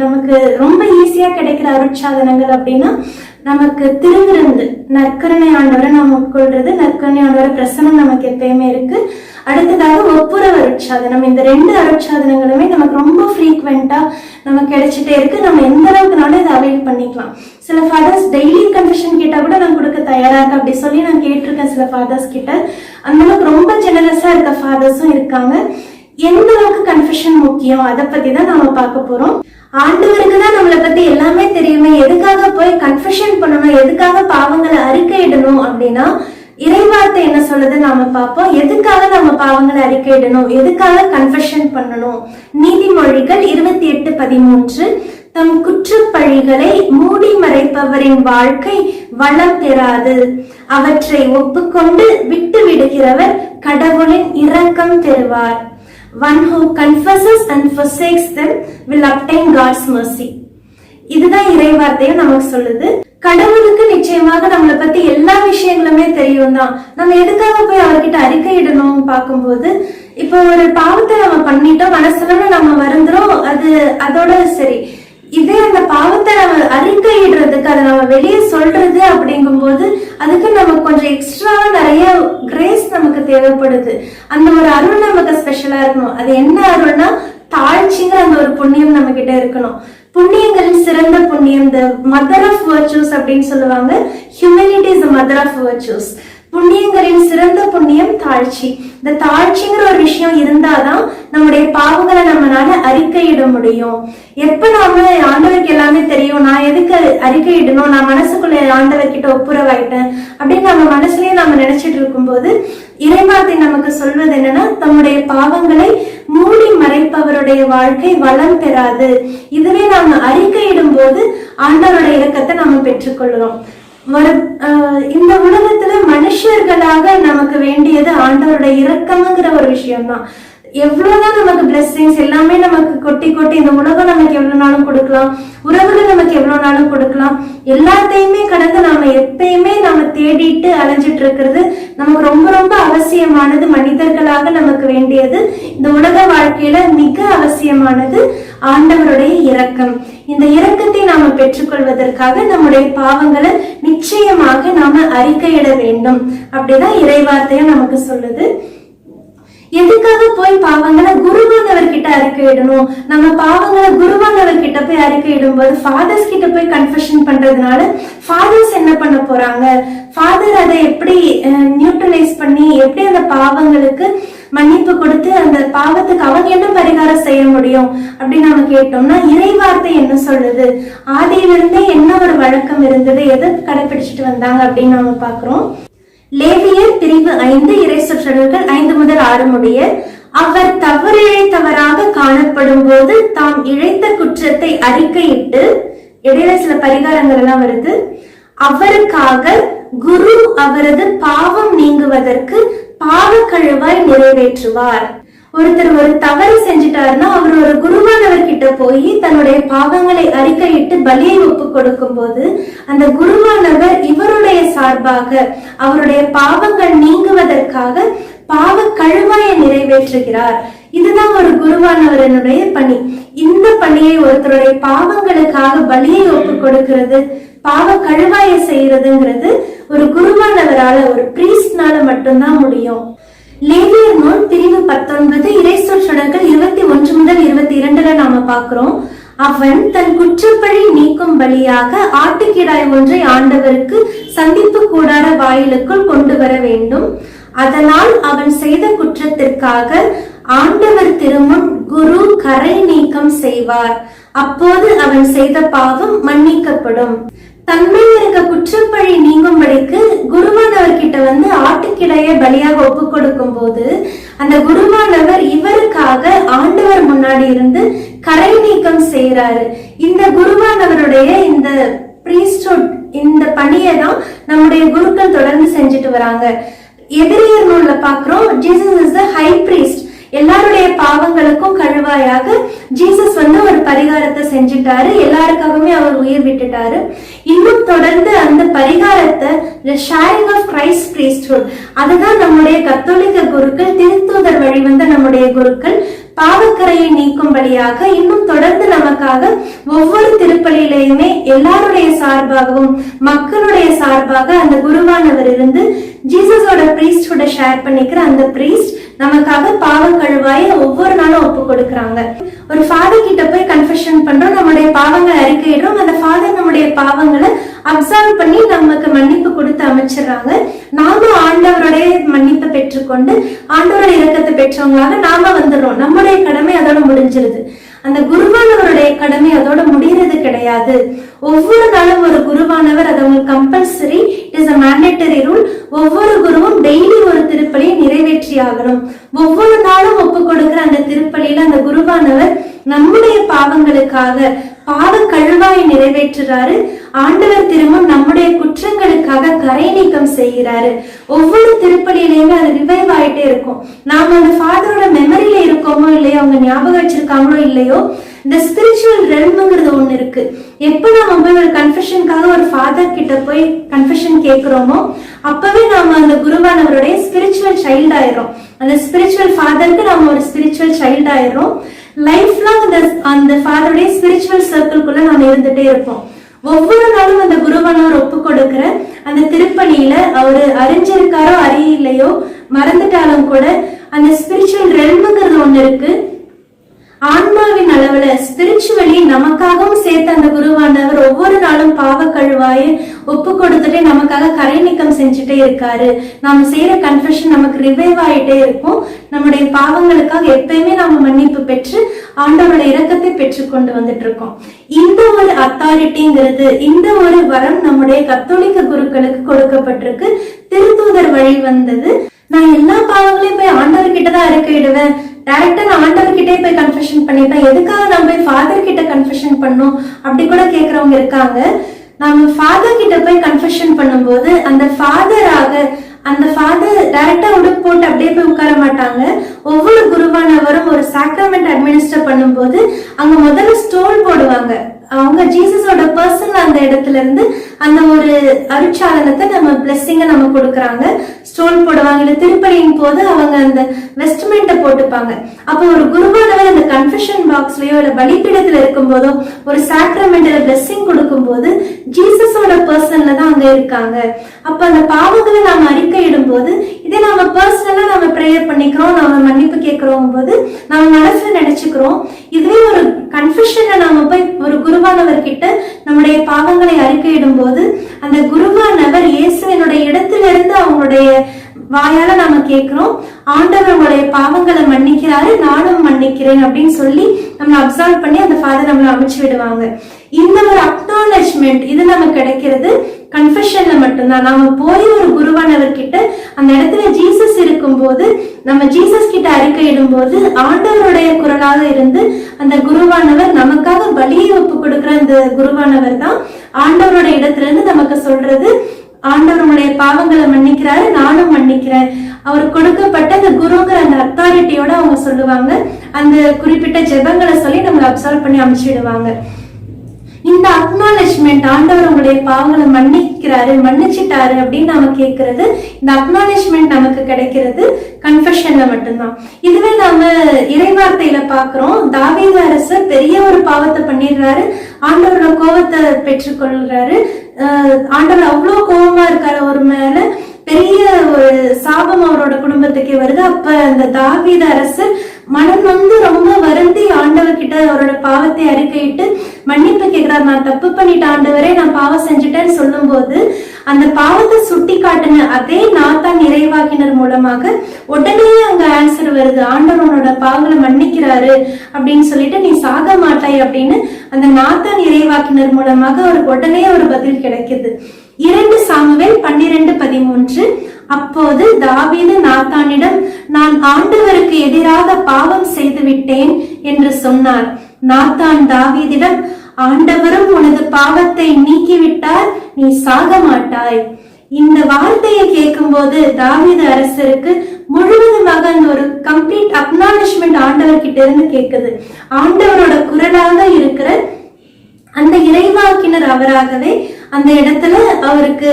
நமக்கு ரொம்ப ஈஸியா கிடைக்கிற அருட்சாதனங்கள் அப்படின்னா நமக்கு திருவிருந்து நற்கருணை ஆண்டவரை நம்ம கொள்றது, நற்கருணை ஆண்டவரை பிரசனம் நமக்கு எப்பயுமே இருக்கு. அடுத்ததாக ஒப்புரவு அருட்சாதனம். இந்த 2 அருட்சாதனங்களுமே நமக்கு ரொம்ப ஃப்ரீக்வெண்டா நமக்கு கிடைச்சிட்டே இருக்கு. நம்ம எந்த அளவுக்குனாலும் இதை அவைல் பண்ணிக்கலாம். சில ஃபாதர்ஸ் டெய்லி கன்ஃபெஷன் கேட்டா கூட நான் கொடுக்க தயாரா இருக்கு அப்படி சொல்லி நான் கேட்டிருக்கேன் சில ஃபாதர்ஸ் கிட்ட. அந்த அளவுக்கு ரொம்ப ஜெனரஸா இருக்க ஃபாதர்ஸும் இருக்காங்க. எந்த அளவுக்கு கன்ஃபெஷன் முக்கியம் அதை பத்தி தான் நாம பார்க்க போறோம். ஆண்டவருக்கு தான் நம்மளை பத்தி எல்லாமே தெரியுமே, எதுக்காக போய் கன்ஃபெஷன் பண்ணணும், எதுக்காக பாவங்களை அறிக்கையிடணும் அப்படின்னா இறைவார்த்தை என்ன சொல்லுது நாம பார்ப்போம். எதுக்காக நம்ம பாவங்களை அறிக்கையிடணும், எதுக்காக கன்ஃபெஷன் பண்ணணும். நீதிமொழிகள் 28:13 தம் குற்றப்பழிகளை மூடி மறைப்பவரின் வாழ்க்கை வளம் பெறாது, அவற்றை ஒப்புக்கொண்டு விட்டு விடுகிறவர் கடவுளின் இரக்கம் பெறுவார். One who confesses and forsakes them will obtain God's mercy. இதுதான் இறைவார்த்தையும் நமக்கு சொல்லுது. கடவுளுக்கு நிச்சயமாக நம்மளை பத்தி எல்லா விஷயங்களுமே தெரியும் தான். நம்ம எதுக்காக போய் அவர்கிட்ட அறிக்கையிடணும் பார்க்கும்போது, இப்போ ஒரு பாவத்தை நம்ம பண்ணிட்டோம், மனசுல நம்ம வருந்துறோம், அது அதோட சரி. இதே அந்த பாவத்தை நம்ம அறிக்கையிடுறதுக்கு, அதை நம்ம வெளியே சொல்றது அப்படிங்கும் போது அதுக்கு நமக்கு கொஞ்சம் எக்ஸ்ட்ராவா நிறைய கிரேஸ் நமக்கு தேவைப்படுது. அந்த ஒரு அருள் நமக்கு ஸ்பெஷலா இருக்கணும். அது என்ன அருள்னா தாழ்ச்சிங்கிற அந்த ஒரு புண்ணியம் நம்ம கிட்ட இருக்கணும். புண்ணியங்களின் சிறந்த புண்ணியம், த மதர் ஆஃப் வர்ச்சூஸ் அப்படின்னு சொல்லுவாங்க. Humanity is the mother of virtues. புண்ணியங்களின் சிறந்த புண்ணியம் தாழ்ச்சி. இந்த தாழ்ச்சிங்கிற ஒரு விஷயம் இருந்தாதான் நம்முடைய பாவங்களை நம்மளால அறிக்கையிட முடியும். எப்ப நாம ஆண்டவருக்கு எல்லாமே தெரியும், நான் எதுக்கு அறிக்கையிடணும், நான் மனசுக்குள்ள ஆண்டவர்கிட்ட ஒப்புரவாயிட்டேன் அப்படின்னு நம்ம மனசுலயே நாம நினைச்சிட்டு இருக்கும் போது இறைவார்த்தை நமக்கு சொல்வது என்னன்னா, தம்முடைய பாவங்களை மூடி மறைப்பவருடைய வாழ்க்கை வளம் பெறாது. இதுவே நாம அறிக்கையிடும் போது ஆண்டவருடைய இரக்கத்தை நாம பெற்றுக்கொள்கிறோம். இந்த உலகத்துல மனுஷர்களாக நமக்கு வேண்டியது ஆண்டவருடைய இரக்கம்ங்கிற ஒரு விஷயம்தான். எவ்வளவுதான் நமக்கு பிளெஸிங்ஸ் எல்லாமே நமக்கு கொட்டி கொட்டி இந்த உலகம் நமக்கு எவ்வளவு நாளும் கொடுக்கலாம், உறவுகள் நமக்கு எவ்வளவு நாளும் கொடுக்கலாம். எல்லாத்தையுமே கடந்து நாம எப்பயுமே நாம தேடிட்டு அலைஞ்சிட்டு இருக்கிறது நமக்கு ரொம்ப ரொம்ப அவசியமானது. மனிதர்களாக நமக்கு வேண்டியது, இந்த உலக வாழ்க்கையில மிக அவசியமானது ஆண்டவருடைய இரக்கம். இந்த இரக்கத்தை நாம பெற்றுக்கொள்வதற்காக நம்முடைய பாவங்களை நிச்சயமாக நாம அறிக்கையிட வேண்டும். அப்படிதான் இறைவார்த்தையும் நமக்கு சொல்லுது. எதுக்காக போய் பாவங்களை குருவானவர்கிட்ட அறிக்கையிடணும்? நம்ம பாவங்களை குருவானவர்கிட்ட போய் அறிக்கையிடும் போது ஃபாதர்ஸ் கிட்ட போய் கன்ஃபெஷன் பண்றதுனால ஃபாதர்ஸ் என்ன பண்ண போறாங்க? ஃபாதர் அதை எப்படி நியூட்ரலைஸ் பண்ணி எப்படி அந்த பாவங்களுக்கு மன்னிப்பு கொடுத்து அந்த பாவத்துக்கு அவங்க என்ன பரிகாரம் செய்ய முடியும் அப்படின்னு நம்ம கேட்டோம்னா, இறைவார்த்தை என்ன சொல்லுது, ஆதியிலிருந்தே என்ன ஒரு வழக்கம் இருந்தது, எதை கடைபிடிச்சிட்டு வந்தாங்க அப்படின்னு நம்ம பாக்குறோம். லேவியர் பிரிவு 5 இறைச்சொற்றல்கள் 5 முதல் 6 முடிய, அவர் தவறிழைத்தவராக காணப்படும் போது தாம் இழைத்த குற்றத்தை அறிக்கையிட்டு, இடையில சில பரிகாரங்கள் எல்லாம் வருது, அவருக்காக குரு அவரது பாவம் நீங்குவதற்கு பாவ கழுவாய் நிறைவேற்றுவார். ஒருத்தர் ஒரு தவறு செஞ்சிட்டாருன்னா அவர் ஒரு குருவானவர்கிட்ட போய் தன்னுடைய பாவங்களை அறிக்கையிட்டு பலியை ஒப்பு கொடுக்கும் போது அந்த குருவானவர் இவருடைய சார்பாக அவருடைய பாவங்கள் நீங்குவதற்காக பாவ கழுவாயை நிறைவேற்றுகிறார். இதுதான் ஒரு குருவானவரனுடைய பணி. இந்த பணியை ஒருத்தருடைய பாவங்களுக்காக பலியை ஒப்பு கொடுக்கிறது, பாவ கழுவாய செய்யறதுங்கிறது ஒரு குருவானவரால, ஒரு பிரீஸ்ட்னால மட்டும்தான் முடியும். லேவியர் நூல் பிரிவு 19 இறைச்சொற்றல்கள் 21 முதல் 22 நாம பாக்குறோம். அவன் தன் குற்றப்பழி நீக்கும் பலியாக ஆட்டுக்கிடாய் ஒன்றை ஆண்டவருக்கு சந்திப்பு கூடார வாயிலுக்குள் கொண்டு வர வேண்டும். அதனால் அவன் செய்த குற்றத்திற்காக ஆண்டவர் திருமுன் குரு கரை நீக்கம் செய்வார். அப்போது அவன் செய்த பாவம் மன்னிக்கப்படும். தன்மையில் இருக்க குற்றப்பழி நீங்கும்படிக்கு குருவானவர்கிட்ட வந்து ஆட்டுக்கிடைய பலியாக ஒப்பு கொடுக்கும் போது அந்த குருவானவர் இவருக்காக ஆண்டவர் முன்னாடி இருந்து கரை நீக்கம் செய்யறாரு. இந்த குருவானவருடைய இந்த பிரீஸ்ட்ஹுட், இந்த பணியை தான் நம்முடைய குருக்கள் தொடர்ந்து செஞ்சுட்டு வராங்க. எபிரேயர் நூல்ல பாக்குறோம், Jesus is the high priest. எல்லாருடைய பாவங்களுக்கும் கழுவாயாக ஜீசஸ் வந்து ஒரு பரிகாரத்தை செஞ்சுட்டாரு, எல்லாருக்காகவுமே அவர் உயிர் விட்டுட்டாரு. இன்னும் தொடர்ந்து அந்த பரிகாரத்தை, the sharing of Christ priesthood, அதுதான் நம்முடைய கத்தோலிக்க குருக்கள், திருத்தூதர் வழி வந்த நம்முடைய குருக்கள் பாவக்கரையை நீக்கும்படியாக இன்னும் தொடர்ந்து நமக்காக ஒவ்வொரு திருப்பலியிலையுமே எல்லாருடைய சார்பாகவும் மக்களுடைய சார்பாக அந்த குருவானவர் இருந்து ஜீசஸோட பிரீஸ்ட்ஹுட ஷேர் பண்ணிக்கிற அந்த பிரீஸ்ட் நமக்காக பாவ கழுவாய ஒவ்வொரு நாளும் ஒப்பு கொடுக்கறாங்க. ஒரு ஃபாதர் கிட்ட போய் கன்ஃபெஷன் பண்றோம், நம்முடைய பாவங்களை அறிக்கையிடுறோம். அந்த ஃபாதர் நம்முடைய பாவங்களை அப்சர்வ் பண்ணி நமக்கு மன்னிப்பு கொடுத்து அமைச்சிடறாங்க. நாம ஆண்டவருடைய மன்னிப்பை பெற்றுக்கொண்டு ஆண்டவருடைய இரக்கத்தை பெற்றவங்களாக நாம வந்துடுறோம். நம்முடைய கடமை அதோட முடிஞ்சிருது. அந்த குருவானவருடைய கடமை அதோட முடியறது கிடையாது. ஒவ்வொரு நாளும் ஒரு குருவானவர், அது உங்களுக்கு compulsory, it is a mandatory rule. ஒவ்வொரு குருவும் டெய்லி ஒரு திருப்பலியை நிறைவேற்றி ஆகணும். ஒவ்வொரு நாளும் ஒப்பு கொடுக்கிற அந்த திருப்பலியில அந்த குருவானவர் நம்முடைய பாவங்களுக்காக பாவ கழுவாயை நிறைவேற்றுறாரு. ஆண்டவர் திரும்பவும் நம்முடைய குற்றங்களுக்காக கரை நீக்கம் செய்கிறாரு. ஒவ்வொரு திருப்பலியிலையுமே அது ரிவைவ் ஆயிட்டே இருக்கும். நாம அந்த ஃபாதரோட மெமரியில இருக்கோமோ இல்லையோ, அவங்க ஞாபகம் வச்சிருக்காங்களோ இல்லையோ, இந்த ஸ்பிரிச்சுவல் ரெல்ம்ங்கிறது ஒண்ணு இருக்கு. எப்ப நாம போய் ஒரு கன்ஃபெஷனுக்காக ஒரு ஃபாதர் கிட்ட போய் கன்ஃபெஷன் கேட்கிறோமோ அப்பவே நாம அந்த குருவானவருடைய ஸ்பிரிச்சுவல் சைல்ட் ஆயிரும். அந்த ஸ்பிரிச்சுவல் ஃபாதருக்கு நாம ஒரு ஸ்பிரிச்சுவல் சைல்ட் ஆயிரும். லைஃப் லாங் அந்த ஃபாதருடைய ஸ்பிரிச்சுவல் சர்க்கிள்குள்ள நாம இருந்துட்டே இருப்போம். ஒவ்வொரு நாளும் அந்த குருவானவர் ஒப்பு கொடுக்கிற அந்த திருப்பலியில அவரு அறிஞ்சிருக்காரோ அறியலையோ மறந்துட்டாலும் கூட அந்த ஸ்பிரிச்சுவல் ரெல்ம்ங்கிறது ஒண்ணு இருக்கு. ஆன்மாவின் அளவுல ஸ்பிரிச்சுவலி நமக்காகவும் சேர்த்து அந்த குருவானவர் ஒவ்வொரு நாளும் பாவ கழுவாய ஒப்பு கொடுத்துட்டே நமக்காக கரை நீக்கம் செஞ்சுட்டே இருக்காரு. நாம செய்யற கன்ஃபெஷன் நமக்கு ரிவைவ் ஆயிட்டே இருக்கும். நம்முடைய பாவங்களுக்காக எப்பயுமே நாம மன்னிப்பு பெற்று ஆண்டவருடைய இரக்கத்தை பெற்று கொண்டு வந்துட்டு இருக்கோம். இந்த ஒரு அத்தாரிட்டிங்கிறது, இந்த ஒரு வரம் நம்முடைய கத்தோலிக்க குருக்களுக்கு கொடுக்கப்பட்டிருக்கு. திருத்தூதர் வழி வந்தது. நான் எல்லா பாவங்களையும் போய் ஆண்டவர்கிட்டதான் அறிக்கையிடுவேன், டைரக்டா நான் ஆண்டவர்கிட்டே போய் கன்ஃபெஷன் பண்ணிட்டேன், எதுக்காக நான் போய் ஃபாதர் கிட்ட கன்ஃபெஷன் பண்ணும் அப்படி கூட கேக்குறவங்க இருக்காங்க. நம்ம ஃபாதர் கிட்ட போய் கன்ஃபெஷன் பண்ணும்போது அந்த ஃபாதர் டைரக்டா உடுப்பு போட்டு அப்படியே போய் உட்கார மாட்டாங்க. ஒவ்வொரு குருவானவரும் ஒரு சாக்ரமெண்ட் அட்மினிஸ்டர் பண்ணும்போது அங்க முதல்ல ஸ்டோல் போடுவாங்க. அவங்க ஜீசஸோட பர்சன் அந்த இடத்துல இருந்து அந்த ஒரு அருட்சாதனத்தை நம்ம பிளெஸிங்க நம்ம கொடுக்கறாங்க. ஸ்டோல் போடுவாங்க. இல்ல திருப்பலியின் போது அவங்க அந்த வெஸ்ட்மெண்ட்டை போட்டுப்பாங்க. அப்போ ஒரு குருவானவர் அந்த கன்ஃபெஷன் பாக்ஸ்லயோ இல்ல பலிபீடத்துல இருக்கும் போதோ ஒரு சாக்ரமெண்ட்ல பிளெஸிங் கொடுக்கும் போது ஜீசஸோட பர்சன்ல தான் அங்க இருக்காங்க. அப்ப அந்த பாவங்களை நாம அறிக்கையிடும் போது இதே நாம பர்சனலா நம்ம ப்ரேயர் பண்ணிக்கிறோம், நாம மன்னிப்பு கேட்கிறோம் போது நம்ம மனசுல நினைச்சுக்கிறோம். இதுவே ஒரு கன்ஃபெஷன்ல நாம போய் ஒரு குருவானவர் கிட்ட நம்முடைய பாவங்களை அறிக்கையிடும் போது அந்த குருவானவர் இயேசுவினுடைய இடத்திலிருந்து அவங்களுடைய வாயால நாம கேட்கிறோம், ஆண்டவர் உங்களுடைய பாவங்களை மன்னிக்கிறாரு, நானும் மன்னிக்கிறேன் அப்படின்னு சொல்லி நம்ம அப்சர்வ் பண்ணி அந்த ஃபாதர் நம்மளை அமைச்சு விடுவாங்க. இந்த ஒரு அக்னாலஜ்மெண்ட் இது நமக்கு கிடைக்கிறது கன்ஃபெஷன்ல மட்டும்தான். நாம போய் ஒரு குருவானவர் கிட்ட அந்த இடத்துல ஜீசஸ் இருக்கும் போது நம்ம ஜீசஸ் கிட்ட அறிக்கையிடும் போது ஆண்டவருடைய குரலாக இருந்து அந்த குருவானவர் நமக்காக பலியை ஒப்பு கொடுக்கிற அந்த குருவானவர் தான் ஆண்டவருடைய இடத்துல இருந்து நமக்கு சொல்றது, ஆண்டவர் உங்களுடைய பாவங்களை மன்னிக்கிறாரு, நானும் மன்னிக்கிறேன். அவர் கொடுக்கப்பட்ட அந்த குருங்கிற அந்த அத்தாரிட்டியோட அவங்க சொல்லுவாங்க. அந்த குறிப்பிட்ட ஜெபங்களை சொல்லி நம்மளை அப்சர்வ் பண்ணி அமைச்சிடுவாங்க. இந்த அக்னாலஜ்மெண்ட், ஆண்டவர் உங்களுடைய பாவங்களை மன்னிக்கிறாரு, மன்னிச்சிட்டாரு அப்படின்னு நாம கேட்கறது, இந்த அக்னாலஜ்மெண்ட் நமக்கு கிடைக்கிறது கன்ஃபெஷன்ல மட்டும்தான். இதுவே நாம இறைவார்த்தையில பாக்குறோம். தாவீது அரசர் பெரிய ஒரு பாவத்தை பண்ணிடுறாரு, ஆண்டவரோட கோபத்தை பெற்றுக்கொள்றாரு. ஆண்டவர் அவ்வளவு கோபமா இருக்காரு அவர் மேல, பெரிய ஒரு சாபம் அவரோட குடும்பத்துக்கே வருது. அப்ப அந்த தாவீது அரசர் மனம் வந்து ரொம்ப வருந்தி ஆண்டவர் கிட்ட அவரோட பாவத்தை அறிக்கையிட்டு மன்னிப்பு கேட்கிறார். நான் தப்பு பண்ணிட்ட ஆண்டவரே, நான் பாவம் செஞ்சுட்டேன்னு சொல்லும் போது அந்த பாவத்தை சுட்டி காட்டின அதே நாத்தான் இறைவாக்கினர் மூலமாக உடனே அங்க ஆன்சர் வருது, ஆண்டவர் உன்னோட பாவங்களை மன்னிக்கிறாரு அப்படின்னு சொல்லிட்டு நீ சாக மாட்டாய் அப்படின்னு அந்த நாத்தான் இறைவாக்கினர் மூலமாக அவருக்கு உடனே ஒரு பதில் கிடைக்குது. 2 சாமுவேல் 12:13. அப்போது தாவீது நாத்தானிடம், நான் ஆண்டவருக்கு எதிராக பாவம் செய்து விட்டேன் என்று சொன்னார். நாத்தான் தாவீதிடம், ஆண்டவரும் உனது பாவத்தை நீக்கிவிட்டார், நீ சாக மாட்டாய். இந்த வார்த்தையை கேட்கும் போது தாவீது அரசருக்கு முழுவதுமாக அந்த ஒரு கம்ப்ளீட் அக்னாலஜ்மெண்ட் ஆண்டவர் கிட்ட இருந்து கேட்குது. ஆண்டவரோட குரலாக இருக்கிற அந்த இறைவாக்கினர் அவராகவே அந்த இடத்துல அவருக்கு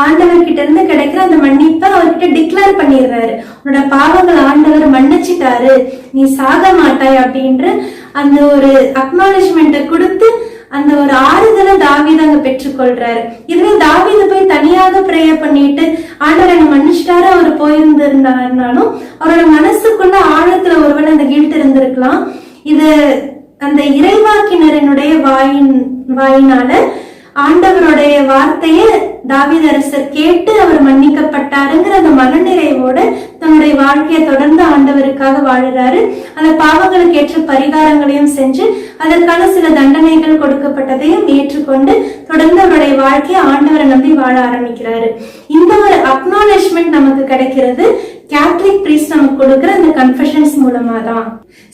ஆண்டவர்கிட்ட இருந்து கிடைக்கிற அந்த மன்னிப்பை அவர்கிட்ட டிக்ளேர் பண்ணிடுறாரு. உன்னோட பாவங்கள் ஆண்டவர் மன்னிச்சிட்டாரு, நீ சாக மாட்டாய் அப்படின்ற அந்த ஒரு அக்னாலஜ்மெண்ட்டை கொடுத்து அந்த ஒரு ஆறுதலை தாவீது அங்க பெற்றுக்கொள்றாரு. இதுவே தாவீது போய் தனியாக பிரேயர் பண்ணிட்டு ஆண்டவர் என்ன மன்னிச்சிட்டாரு அவர் போயிருந்திருந்தாருனாலும் அவரோட மனசுக்குள்ள ஆழத்துல ஒருவேளை அந்த கில்ட் இருந்திருக்கலாம். இது அந்த இறைவாக்கினரனுடைய வாயினால ஆண்டவருடைய வார்த்தைய தாவீது அரசர் கேட்டு அவர் மன்னிக்கப்பட்டாருங்கிற அந்த மனநிறைவோட தன்னுடைய வாழ்க்கையை தொடர்ந்து ஆண்டவருக்காக வாழுறாரு. அந்த பாவங்களுக்கு ஏற்ற பரிகாரங்களையும் செஞ்சு அதற்கான சில தண்டனைகள் கொடுக்கப்பட்டதையும் ஏற்றுக்கொண்டு தொடர்ந்து அவருடைய வாழ்க்கையை ஆண்டவரை நம்பி வாழ ஆரம்பிக்கிறாரு. இந்த ஒரு அக்னாலஜ்மெண்ட் நமக்கு கிடைக்கிறது கேத்தலிக் பிரீஸ்ட் நமக்கு கொடுக்கிற அந்த கன்ஃபெஷன்ஸ் மூலமா தான்.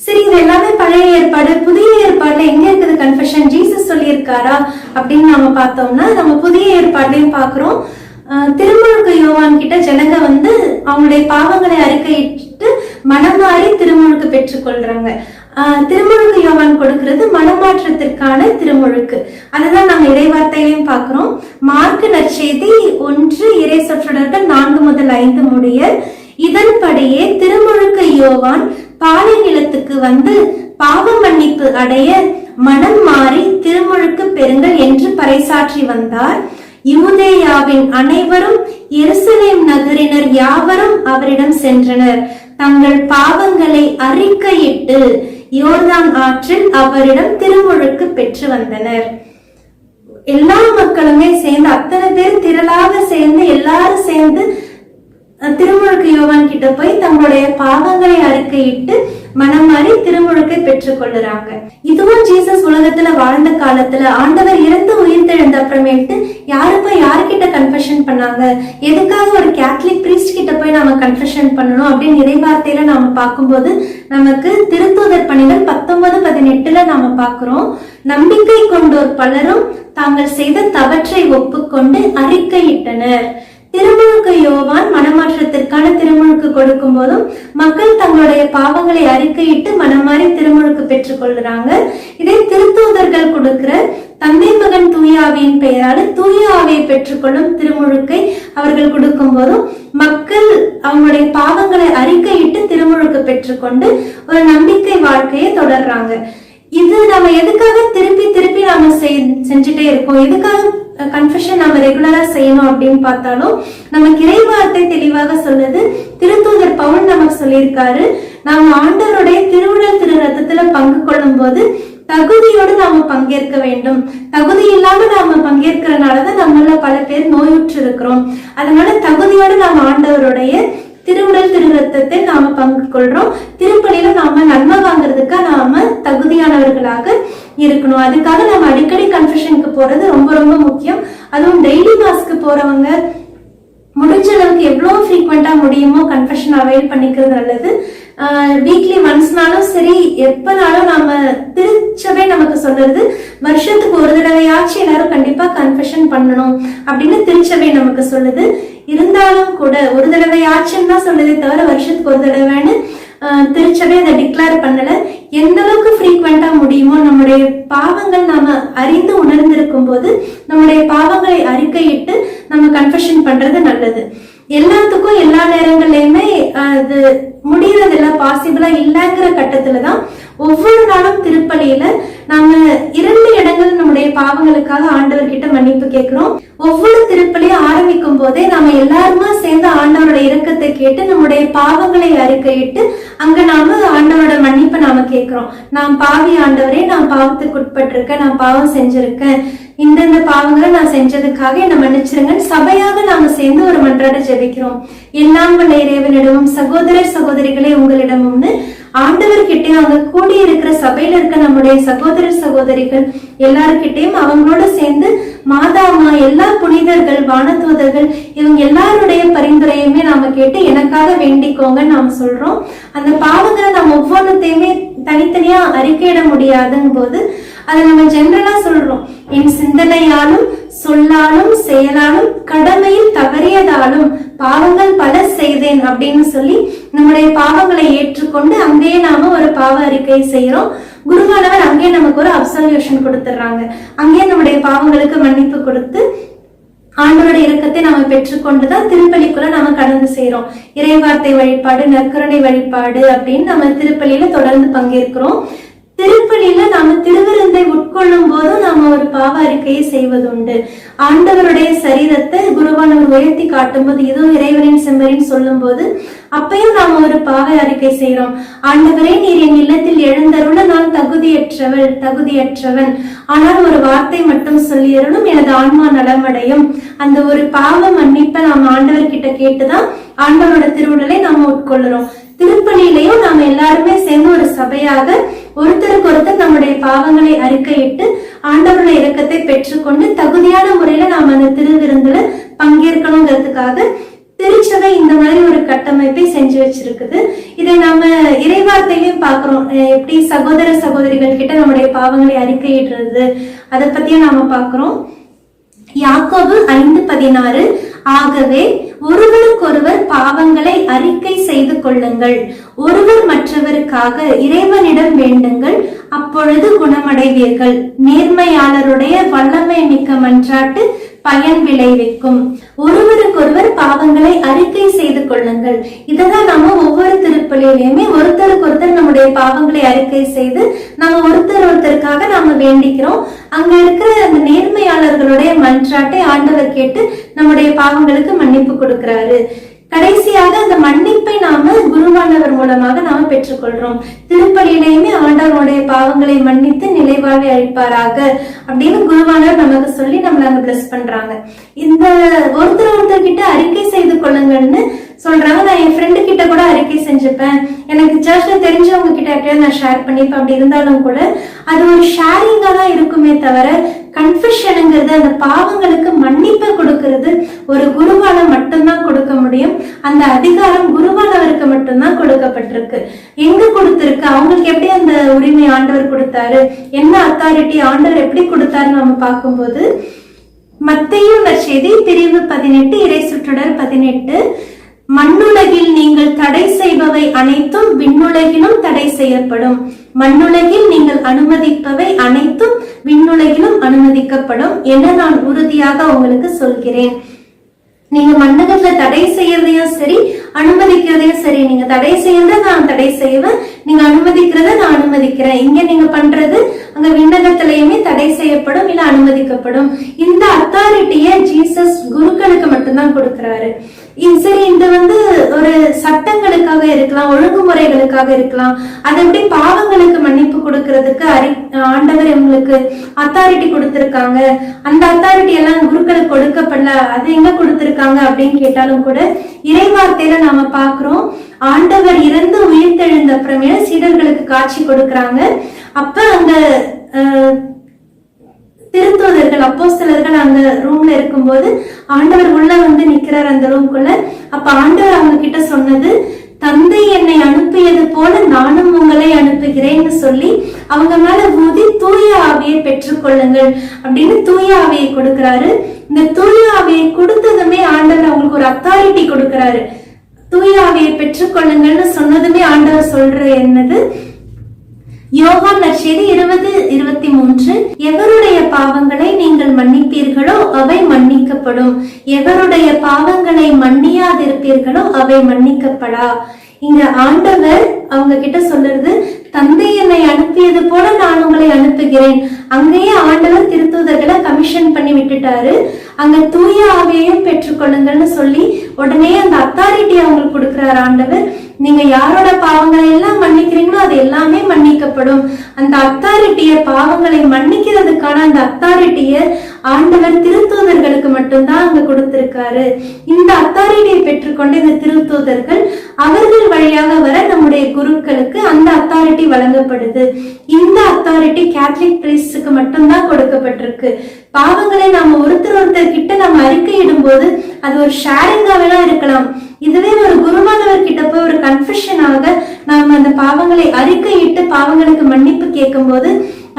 சரி, இது எல்லாமே பழைய ஏற்பாடு. புதிய ஏற்பாடுல எங்க இருக்குது கன்ஃபெஷன்? ஜீசஸ் சொல்லியிருக்காரா அப்படின்னு நாம பார்த்தோம்னா நம்ம புதிய ஏற்பாடுலையும் பாக்குறோம். திருமுழுக்கு யோவான் கிட்ட ஜனங்க அவங்களுடைய பாவங்களை அறிக்கையிட்டு மனம் மாறி திருமுழுக்கு பெற்றுக்கொள்றாங்க. திருமுழுக்கு யோவான் கொடுக்கிறது மனமாற்றத்திற்கான திருமுழுக்கு. அதுதான் நாங்க இறைவார்த்தையிலையும் பாக்குறோம். மார்க்கு நற்செய்தி 1 இறை சொற்றொடர்கள் 4 முதல் 5 முடிய. இதன்படியே திருமுழுக்கு யோவான் பாலை நிலத்துக்கு வந்து பாவ மன்னிப்பு அடைய மனம் மாறி திருமுழுக்கு பெறுங்கள் என்று பறைசாற்றி வந்தார். யூதேயாவின் அனைவரும் எருசலேம் நகரினர் யாவரும் அவரிடம் சென்றனர். தங்கள் பாவங்களை அறிக்கையிட்டு யோர்தான் ஆற்றில் அவரிடம் திருமுழுக்கு பெற்று வந்தனர். எல்லா மக்களுமே சேர்ந்து, அத்தனை பேர் திரளாக சேர்ந்து, எல்லாரும் சேர்ந்து திருமுழுக்கு யோவான் கிட்ட போய் தங்களுடைய பாவங்களை அறிக்கையிட்டு மனம் மாறி திருமுழுக்கை பெற்றுக் கொள்ளுறாங்க. இதுவும் ஜீசஸ் உலகத்துல வாழ்ந்த காலத்துல ஆண்டவர் இறந்து உயிர்த்தெழுந்த அப்புறமேட்டு யாருக்கிட்ட கன்ஃபெஷன் பண்ணாங்க? எதுக்காக ஒரு கேத்தலிக் பிரீஸ்ட் கிட்ட போய் நாம கன்ஃபெஷன் பண்ணணும் அப்படின்னு இறைவார்த்தையில நாம பார்க்கும்போது நமக்கு திருத்தூதர் பணிகள் 19:18 நாம பாக்குறோம். நம்பிக்கை கொண்டோர் பலரும் தாங்கள் செய்த தவற்றை ஒப்புக்கொண்டு அறிக்கையிட்டனர். திருமுழுக்கு யோவான் மனமாற்றத்திற்கான திருமுழுக்கு கொடுக்கும் போதும் மக்கள் தங்களுடைய பாவங்களை அறிக்கையிட்டு மனமாறி திருமுழுக்கு பெற்றுக் கொள்றாங்க. இதே திருத்தூதர்கள் கொடுக்கிற தந்தை மகன் தூய ஆவியின் பெயரால தூய ஆவியை பெற்றுக்கொள்ளும் திருமுழுக்கை அவர்கள் கொடுக்கும் போதும் மக்கள் அவங்களுடைய பாவங்களை அறிக்கையிட்டு திருமுழுக்கு பெற்றுக்கொண்டு ஒரு நம்பிக்கை வாழ்க்கையை தொடர்றாங்க. இது நம்ம எதுக்காக திருப்பி திருப்பி நாம செஞ்சுட்டே இருக்கோம்? எதுக்காக கன்ஃபெஷன் நாம ரெகுலரா செய்யணும் அப்படின்னு பார்த்தாலும் நமக்கு இறைவார்த்தை தெளிவாக சொல்லுது. திருத்தூதர் பவுல் நமக்கு சொல்லியிருக்காரு, நாம ஆண்டவருடைய திருவுடல் திரு ரத்தத்துல பங்கு கொள்ளும் போது தகுதியோடு நாம பங்கேற்க வேண்டும். தகுதி இல்லாம நாம பங்கேற்கிறனாலதான் நம்மள பல பேர் நோயுற்று இருக்கிறோம். அதனால தகுதியோடு நாம ஆண்டவருடைய திருவுடல் திரு ரத்தத்தை நாம பங்கு கொள்றோம். திருப்பலியில நாம நன்மை வாங்குறதுக்கு நாம தகுதியானவர்களாக இருக்கணும். அதுக்காக நம்ம அடிக்கடி கன்ஃபெஷனுக்கு போறது ரொம்ப ரொம்ப முக்கியம். அதுவும் டெய்லி மாஸ்க்கு போறவங்க முடிஞ்ச அளவுக்கு எவ்வளவு ஃப்ரீக்வெண்டா முடியுமோ கன்ஃபெஷன் அவைல் பண்ணிக்கிறது நல்லது. வீக்லி ஒன்ஸ்னாலும் சரி, எப்பனாலும் நாம திருச்சபை நமக்கு சொல்றது வருஷத்துக்கு ஒரு தடவையாச்சு எல்லாரும் கண்டிப்பா கன்ஃபெஷன் பண்ணணும் அப்படின்னு திருச்சபை நமக்கு சொல்லுது. இருந்தாலும் கூட ஒரு தடவையாச்சுன்னு தான் சொல்லுதே தவிர வருஷத்துக்கு ஒரு தடவைன்னு திருச்சபை அதை டிக்ளேர் பண்ணல. எந்த அளவுக்கு ஃப்ரீக்வெண்டா முடியுமோ நம்முடைய பாவங்கள் நாம அறிந்து உணர்ந்திருக்கும் போது நம்முடைய பாவங்களை அறிக்கையிட்டு நம்ம கன்ஃபெஷன் பண்றது நல்லது. எல்லாத்துக்கும் எல்லா நேரங்கள்லயுமே அது முடியறதில்ல, பாசிபிளா இல்லைங்கிற கட்டத்துலதான் ஒவ்வொரு நாளும் திருப்பலியில நாம 2 இடங்கள் நம்முடைய பாவங்களுக்காக ஆண்டவர்கிட்ட மன்னிப்பு கேட்கிறோம். ஒவ்வொரு திருப்பலியும் ஆரம்பிக்கும் போதே நாம எல்லாருமா சேர்ந்து ஆண்டவரோட இரக்கத்தை கேட்டு நம்முடைய பாவங்களை அறிக்கையிட்டு அங்க நாம ஆண்டவரோட மன்னிப்பை நாம கேட்கிறோம். நான் பாவி ஆண்டவரே, நான் பாவத்துக்கு உட்பட்டிருக்கேன், நான் பாவம் செஞ்சிருக்கேன், இந்த பாவங்களை நான் செஞ்சதுக்காக என்ன மன்னிச்சிருங்க சபையாக நாம சேர்ந்து ஒரு மன்றாட ஜெபிக்கிறோம். எல்லாம் வல்ல இறைவனிடமும் சகோதரர் சகோதரிகளே உங்களிடமும்னு ஆண்டவர்கிட்டயும் அங்க கூடி இருக்கிற சபையில இருக்க நம்முடைய சகோதரர் சகோதரிகள் எல்லாருக்கிட்டையும் அவங்களோட சேர்ந்து மாதாமா, எல்லா புனிதர்கள், வானதூதர்கள் இவங்க எல்லாருடைய பரிந்துரையுமே நாம கேட்டு எனக்காக வேண்டிக்கோங்கன்னு நாம சொல்றோம். அந்த பாவங்களை நம்ம ஒவ்வொன்றத்தையுமே தனித்தனியா அறிக்கையிட முடியாதுங்க போது அதை நம்ம ஜெனரலா சொல்றோம். என் சிந்தனையாலும் சொல்லாலும் செயலாலும் கடமையில் தவறியதாலும் பாவங்கள் பல செய்தேன் அப்படின்னு சொல்லி நம்முடைய பாவங்களை ஏற்றுக்கொண்டு அங்கேயே நாம ஒரு பாவ அறிக்கை செய்யறோம். குருவானவர் அங்கே நமக்கு ஒரு அப்சல்யூஷன் கொடுத்துடுறாங்க. அங்கே நம்முடைய பாவங்களுக்கு மன்னிப்பு கொடுத்து ஆண்டவருடைய இரக்கத்தை நாம பெற்றுக்கொண்டுதான் திருப்பலிக்குள்ள நாம கடந்து செய்யறோம். இறைவார்த்தை வழிபாடு, நற்கருணை வழிபாடு அப்படின்னு நம்ம திருப்பலியில தொடர்ந்து பங்கேற்கிறோம். திருப்பலியில நாம திருவிருந்தை உட்கொள்ளும் போதும் நாம ஒரு பாவ அறிக்கையை செய்வதுண்டு. ஆண்டவருடைய சரீரத்தை குருவானவர் உயர்த்தி காட்டும் போது இதோ இறைவனின் செம்மறின்னு சொல்லும் போது அப்பையும் நாம ஒரு பாவ அறிக்கை செய்யறோம். ஆண்டவரே, நீர் என் இல்லத்தில் எழுந்தருள நான் தகுதியற்றவன், ஆனால் ஒரு வார்த்தை மட்டும் சொல்லியறனும் எனது ஆன்மா நலமடையும். அந்த ஒரு பாவ மன்னிப்பை நாம ஆண்டவர் கிட்ட கேட்டுதான் ஆண்டவரோட திருவுடலை நாம உட்கொள்ளுறோம். திருப்பலியிலையும் நாம எல்லாருமே சேர்ந்து ஒரு சபையாக ஒருத்தருக்கு ஒருத்தர் நம்முடைய பாவங்களை அறிக்கையிட்டு ஆண்டவருடைய இரக்கத்தை பெற்றுக்கொண்டு தகுதியான முறையில நாம அந்த திருவிருந்துல பங்கேற்கணுங்கிறதுக்காக திருச்சபை இந்த மாதிரி ஒரு கட்டமைப்பை செஞ்சு வச்சிருக்குது. இதை நாம இறைவார்த்தையிலையும் பாக்குறோம், எப்படி சகோதர சகோதரிகள் கிட்ட நம்முடைய பாவங்களை அறிக்கையிடுறது, அதை பத்தியும் நாம பாக்குறோம். யாக்கோபு 5:16, ஆகவே ஒருவருக்கொருவர் பாவங்களை அறிக்கை செய்து கொள்ளுங்கள், ஒருவர் மற்றவருக்காக இறைவனிடம் வேண்டுங்கள், அப்பொழுது குணமடைவீர்கள். நேர்மையாளருடைய வல்லமை மிக்க மன்றாட்டு பயன் விளைவிக்கும். ஒருவருக்கொருவர் பாவங்களை அறிக்கை செய்து கொள்ளுங்கள். இததான் நாம ஒவ்வொரு திருப்பலியிலுமே ஒருத்தருக்கு ஒருத்தர் நம்முடைய பாவங்களை அறிக்கை செய்து நம்ம ஒருத்தருக்காக நாம வேண்டிக்கிறோம். அங்க இருக்கிற அந்த நேர்மையாளர்களுடைய மன்றாட்டை ஆண்டவர் கேட்டு நம்முடைய பாவங்களுக்கு மன்னிப்பு கொடுக்கிறாரு. கடைசியாக அந்த மன்னிப்பை நாம குருவானவர் மூலமாக நாம பெற்றுக்கொள்றோம். திருப்பலியிலையுமே ஆண்டவருடைய பாவங்களை மன்னித்து நிலைவாழ்வை அளிப்பாராக அப்படின்னு குருவானவர் நமக்கு சொல்லி நம்மள அங்க பிளஸ் பண்றாங்க. இந்த ஒருத்தர் கிட்ட அறிக்கை செய்து கொள்ளுங்கன்னு சொல்றாங்க. நான் என் ஃப்ரெண்டு கிட்ட கூட அறிக்கை செஞ்சுப்பேன், எனக்கு சர்ச்ல தெரிஞ்சவங்க கிட்ட எப்படியாவது நான் ஷேர் பண்ணிப்பேன். அப்படி இருந்தாலும் கூட அது ஒரு ஷேரிங்கா தான் இருக்குமே தவிர கன்ஃபெஷனுங்கிறது, அந்த பாவங்களுக்கு மன்னிப்பை கொடுக்கறது ஒரு குருவால மட்டும்தான் கொடுக்க முடியும். அந்த அதிகாரம் குருவானவருக்கு மட்டும்தான் கொடுக்கப்பட்டிருக்கு. எங்க கொடுத்திருக்கு, அவங்களுக்கு எப்படி அந்த உரிமை ஆண்டவர் கொடுத்தாரு, என்ன அத்தாரிட்டி ஆண்டவர் எப்படி கொடுத்தாருன்னு நம்ம பார்க்கும்போது மத்தேயு நற்செய்தி பிரிவு 18 இறை சுற்றடர் 18, மண்ணுலகில் நீங்கள் தடை செய்பவை அனைத்தும் விண்ணுலகிலும் தடை செய்யப்படும், மண்ணுலகில் நீங்கள் அனுமதிப்பவை அனைத்தும் விண்ணுலகிலும் அனுமதிக்கப்படும் என நான் உறுதியாக உங்களுக்கு சொல்கிறேன். நீங்க மண்ணுலகத்துல தடை செய்யறதையும் சரி அனுமதிக்கிறதையும் சரி, நீங்க தடை செய்யறத நான் தடை செய்வேன், நீங்க அனுமதிக்கிறத நான் அனுமதிக்கிறேன். இங்க நீங்க பண்றது அங்க விண்ணகத்திலயுமே தடை செய்யப்படும் இல்ல அனுமதிக்கப்படும். இந்த அத்தாரிட்டிய ஜீசஸ் குருக்களுக்கு மட்டும்தான் கொடுக்கிறாரு. சரி, இந்த ஒரு சட்டங்களுக்காக இருக்கலாம், ஒழுங்குமுறைகளுக்காக இருக்கலாம், அதை எப்படி பாவங்களுக்கு மன்னிப்பு கொடுக்கறதுக்கு ஆண்டவர் உங்களுக்கு அத்தாரிட்டி கொடுத்திருக்காங்க, அந்த அத்தாரிட்டி எல்லாம் குருக்களுக்கு கொடுக்கப்படல, அது எங்க கொடுத்திருக்காங்க அப்படின்னு கேட்டாலும் கூட இறைவார்த்தையில நாம பாக்குறோம், ஆண்டவர் இறந்து உயிர்த்தெழுந்த அப்புறமே சீடர்களுக்கு காட்சி கொடுக்கறாங்க. அப்ப அந்த திருத்தூதர்கள் அப்போஸ்தலர்கள் அந்த ரூம்ல இருக்கும்போது ஆண்டவர் உள்ள நிக்கிறார் அந்த ரூம்குள்ள. அப்ப ஆண்டவர் அவங்க கிட்ட சொன்னது, தந்தை என்னை அனுப்பியது போல நானும் உங்களை அனுப்புகிறேன்னு சொல்லி அவங்க மேல ஊதி தூய ஆவியை பெற்றுக்கொள்ளுங்கள் அப்படின்னு தூய ஆவியை கொடுக்கிறாரு. இந்த தூய ஆவியை கொடுத்ததுமே ஆண்டவர் அவங்களுக்கு ஒரு அத்தாரிட்டி கொடுக்கிறாரு. தூய ஆவியை பெற்றுக்கொள்ளுங்கள்னு சொன்னதுமே ஆண்டவர் சொல்ற என்னது, யோவான் நற்செய்தி 20:23, எவருடைய பாவங்களை நீங்கள் மன்னிப்பீர்களோ அவை மன்னிக்கப்படும், எவருடைய பாவங்களை மன்னியாதிருப்பீர்களோ அவை மன்னிக்கப்படா. இங்க ஆண்டவர் அவங்க கிட்ட சொல்றது, தந்தை என்னை அனுப்பியது போல நான் உங்களை அனுப்புகிறேன். அங்கேயே ஆண்டவர் திருத்தூதர்களை கமிஷன் பண்ணி விட்டுட்டாரு. அங்க தூய ஆவியையும் பெற்றுக்கொள்ளுங்கள்னு சொல்லி உடனே அந்த அத்தாரிட்டி அவங்களுக்கு கொடுக்கிறார் ஆண்டவர். நீங்க யாரோட பாவங்களை எல்லாம் மன்னிக்கிறீங்களோ அது எல்லாமே மன்னிக்கப்படும். அந்த அத்தாரிட்டிய, பாவங்களை மன்னிக்கிறதுக்கான அந்த அத்தாரிட்டிய ஆண்டவர் திருத்தூதர்களுக்கு மட்டும்தான் அங்க கொடுத்திருக்காரு. இந்த அத்தாரிட்டியை பெற்றுக்கொண்ட இந்த திருத்தூதர்கள் அவர்கள் வழியாக வர நம்முடைய குருக்களுக்கு அந்த அத்தாரிட்டி வழங்கப்படுது. இந்த அத்தாரிட்டி கேத்தலிக் பிரீஸ்டுக்கு மட்டும்தான் கொடுக்கப்பட்டிருக்கு. பாவங்களை நாம ஒருத்தர் கிட்ட நம்ம அறிக்கையிடும் போது அது ஒரு ஷேரிங்காவெல்லாம் இருக்கலாம். இதுவே ஒரு குருவானவர் கிட்ட போய் ஒரு கன்ஃபெஷனாக நாம அந்த பாவங்களை அறிக்கையிட்டு பாவங்களுக்கு மன்னிப்பு கேட்கும் போது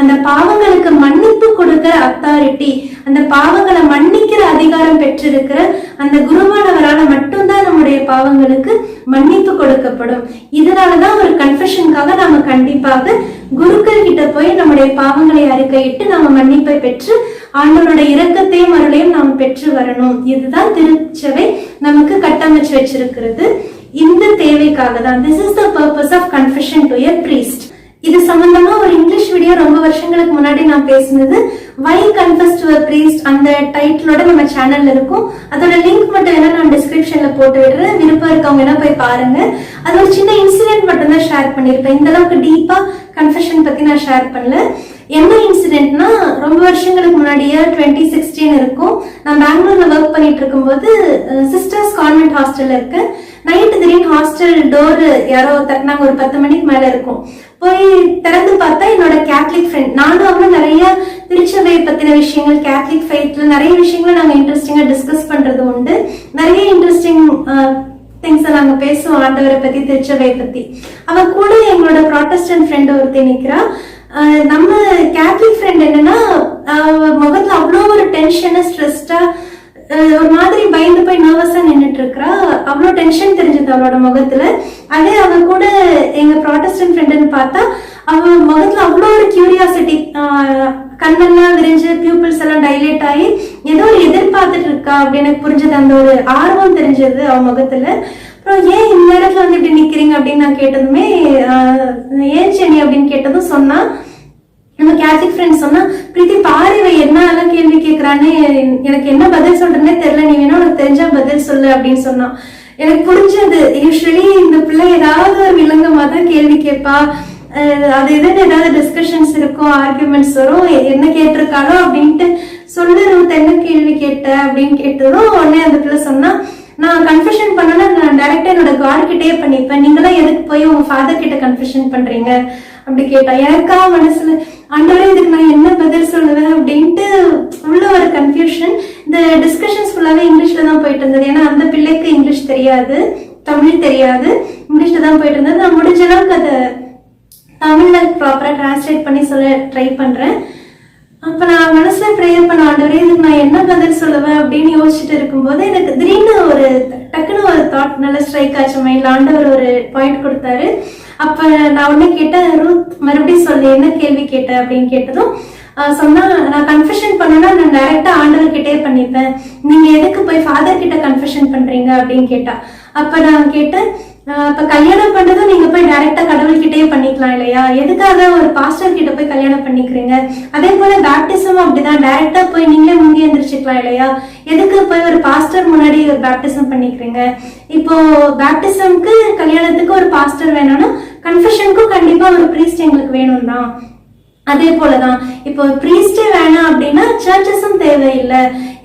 அந்த பாவங்களுக்கு மன்னிப்பு கொடுக்கிற அத்தாரிட்டி, அந்த பாவங்களை மன்னிக்கிற அதிகாரம் பெற்றிருக்கிற அந்த குருவானவரால மட்டும்தான் நம்முடைய நம்முடைய பாவங்களுக்கு மன்னிப்பு கொடுக்கப்படும். இதனாலதான் ஒரு கன்ஃபெஷனுக்காக நாம கண்டிப்பாக குருக்கள் கிட்ட போய் நம்முடைய பாவங்களை அறிக்கையிட்டு நம்ம மன்னிப்பை பெற்று ஆண்டவருடைய இரக்கத்தையும் அருளையும் நாம் பெற்று வரணும். இதுதான் திருச்சபை நமக்கு கட்டமைச்சு வச்சிருக்கிறது. இந்த தேவைக்காக தான் this is the purpose of confession to a priest. இது சம்பந்தமா ஒரு இங்கிலீஷ் வீடியோ ரொம்ப வருஷங்களுக்கு முன்னாடி நான் பேசினது, வை கன்ஃபஸ் டு அ பிரீஸ்ட், அந்த டைட்டிலோட நம்ம சேனல்ல இருக்கும். அதோட லிங்க் மட்டும் வேணா நான் டிஸ்கிரிப்ஷன்ல போட்டு விடுறேன். விருப்பம் இருக்கவங்க என்ன போய் பாருங்க. அது ஒரு சின்ன இன்சிடென்ட் மட்டும் தான் ஷேர் பண்ணிருப்பேன். இந்த அளவுக்கு டீப்பா கன்ஃபெஷன் பத்தி நான் ஷேர் பண்ணல. என்ன இன்சிடென்ட்னா, ரொம்ப வருஷங்களுக்கு முன்னாடியே 2016 இருக்கும். நான் பெங்களூர்ல ஒர்க் பண்ணிட்டு இருக்கும்போது சிஸ்டர்ஸ் கான்வென்ட் ஹாஸ்டல்ல இருக்கேன். நைட்டு திடீர்னு ஹாஸ்டல் டோர் யாரோ தட்டினாங்க. ஒரு 10 மணிக்கு மேல இருக்கும். போய் திறந்து பார்த்தா என்னோட கேத்தலிக் ஃப்ரெண்ட். நானும் அவங்களும் நிறைய திருச்சபை பத்தின விஷயங்கள், கேத்தலிக் ஃபெய்த்ல நிறைய விஷயங்களை நாங்க இன்ட்ரெஸ்டிங்கா டிஸ்கஸ் பண்றது உண்டு. நிறைய இன்ட்ரெஸ்டிங் திங்ஸ் நாங்க பேசுவோம் ஆண்டவரை பத்தி, திருச்சபையை பத்தி. அவ கூட எங்களோட ப்ராட்டஸ்டன்ட் ஃப்ரெண்ட் ஒருத்தி நிக்கிறா. நம்ம கேத்தலிக் ஃப்ரெண்ட் என்னன்னா, முகத்துல அவ்வளோ ஒரு டென்ஷனா, ஸ்ட்ரெஸ்டா, ஒரு மாதிரி பயந்து போய் நர்வஸா நின்றுட்டு இருக்கா. அவ்வளோ டென்ஷன் தெரிஞ்சது அவளோட முகத்துல. அதே அவ கூட எங்க ப்ராட்டஸ்டன்ட் ஃப்ரெண்டுன்னு பார்த்தா அவ முகத்துல அவ்வளோ ஒரு கியூரியாசிட்டி, கண்ணெல்லாம் விரிஞ்சு பியூப்பிள்ஸ் எல்லாம் டைலேட் ஆகி ஏதோ ஒரு எதிர்பார்த்துட்டு இருக்கா அப்படின்னு எனக்கு புரிஞ்சது. அந்த ஒரு ஆர்வம் தெரிஞ்சது அவ முகத்துல. அப்புறம் ஏன் இந்த இடத்துல வந்து இப்படி நிக்கிறீங்க அப்படின்னு நான் கேட்டதுமே, ஏன் சென்னி அப்படின்னு கேட்டதும் சொன்னா, நம்ம கேத்தலிக் ஃப்ரெண்ட் சொன்னா, பிரீத்தி பாரு என்ன எல்லாம் கேள்வி கேட்கறான்னு, எனக்கு என்ன பதில் சொல்றேன்னே தெரியல, நீ வேணா உனக்கு தெரிஞ்சா பதில் சொல்லு அப்படின்னு சொன்னா. எனக்கு புரிஞ்சது, யூஸ்வலி இந்த பிள்ளை ஏதாவது ஒரு விலங்கமா தான் கேள்வி கேட்பா. அது எதுன்னு ஏதாவது டிஸ்கஷன்ஸ் இருக்கும், ஆர்குமெண்ட்ஸ் வரும். என்ன கேட்டிருக்காளோ அப்படின்ட்டு சொல்லு, என்ன கேள்வி கேட்ட அப்படின்னு கேட்டதும் உடனே அந்த பிள்ளை சொன்னா, நான் கன்ஃபெஷன் பண்ணனா நான் டைரக்டா என்னோட காட் கிட்டே பண்ணிப்பேன், நீங்களாம் எதுக்கு போய் உங்க ஃபாதர் கிட்ட கன்ஃபெஷன் பண்றீங்க அப்படி கேட்டா. எனக்கா மனசுல, ஆண்டவரே இதுக்கு நான் என்ன பதில் சொல்லுவேன் அப்படின்ட்டு உள்ள ஒரு கன்ஃபியூஷன். இந்த டிஸ்கஷன்ஸ் ஃபுல்லாவே இங்கிலீஷ்ல தான் போயிட்டு இருந்தது. ஏன்னா அந்த பிள்ளைக்கு இங்கிலீஷ் தெரியாது, தமிழ் தெரியாது, இங்கிலீஷ்ல தான் போயிட்டு இருந்தது. நான் முடிஞ்ச அளவுக்கு அதை தமிழ்ல ப்ராப்பரா டிரான்ஸ்லேட் பண்ணி சொல்ல ட்ரை பண்றேன். அப்ப நான் மனசுல ப்ரேயர் பண்ண, ஆண்டவரே இதுக்கு நான் என்ன பதில் சொல்லுவேன் அப்படின்னு யோசிச்சுட்டு இருக்கும்போது எனக்கு திடீர்னு ஒரு டக்குன்னு ஒரு தாட் நல்ல ஸ்ட்ரைக் ஆச்சு மைண்ட்ல. ஆண்டவர் ஒரு பாயிண்ட் கொடுத்தாரு. அப்ப நான் உடனே கேட்டேன், ரூத் மறுபடியும் சொல்லி என்ன கேள்வி கேட்ட அப்படின்னு கேட்டதும் சொன்னா, நான் கன்ஃபெஷன் பண்ணனா நான் டைரக்டா ஆண்டவர் கிட்டே பண்ணிப்பேன், நீங்க எதுக்கு போய் ஃபாதர் கிட்ட கன்ஃபெஷன் பண்றீங்க அப்படின்னு கேட்டா. அப்ப நான் கேட்டேன், இப்ப கல்யாணம் பண்றதும் நீங்க போய் டைரக்டா கடவுள்கிட்டயே பண்ணிக்கலாம் இல்லையா, எதுக்காக ஒரு பாஸ்டர் கிட்ட போய் கல்யாணம் பண்ணிக்கிறீங்க? அதே போல பேப்டிசம் அப்படிதான், டைரக்டா போய் நீங்களே முங்கி எந்திரிச்சுக்கலாம் இல்லையா, எதுக்கு போய் ஒரு பாஸ்டர் முன்னாடி ஒரு பேப்டிசம் பண்ணிக்கிறீங்க? இப்போ பேப்டிசம்க்கு கல்யாணத்துக்கு ஒரு பாஸ்டர் வேணும்னா கன்ஃபெஷனுக்கும் கண்டிப்பா ஒரு பிரீஸ்ட் எங்களுக்கு வேணும் தான். அதே போலதான் இப்போ பிரீஸ்டே வேணாம் அப்படின்னா சர்ச்சஸும் தேவையில்லை.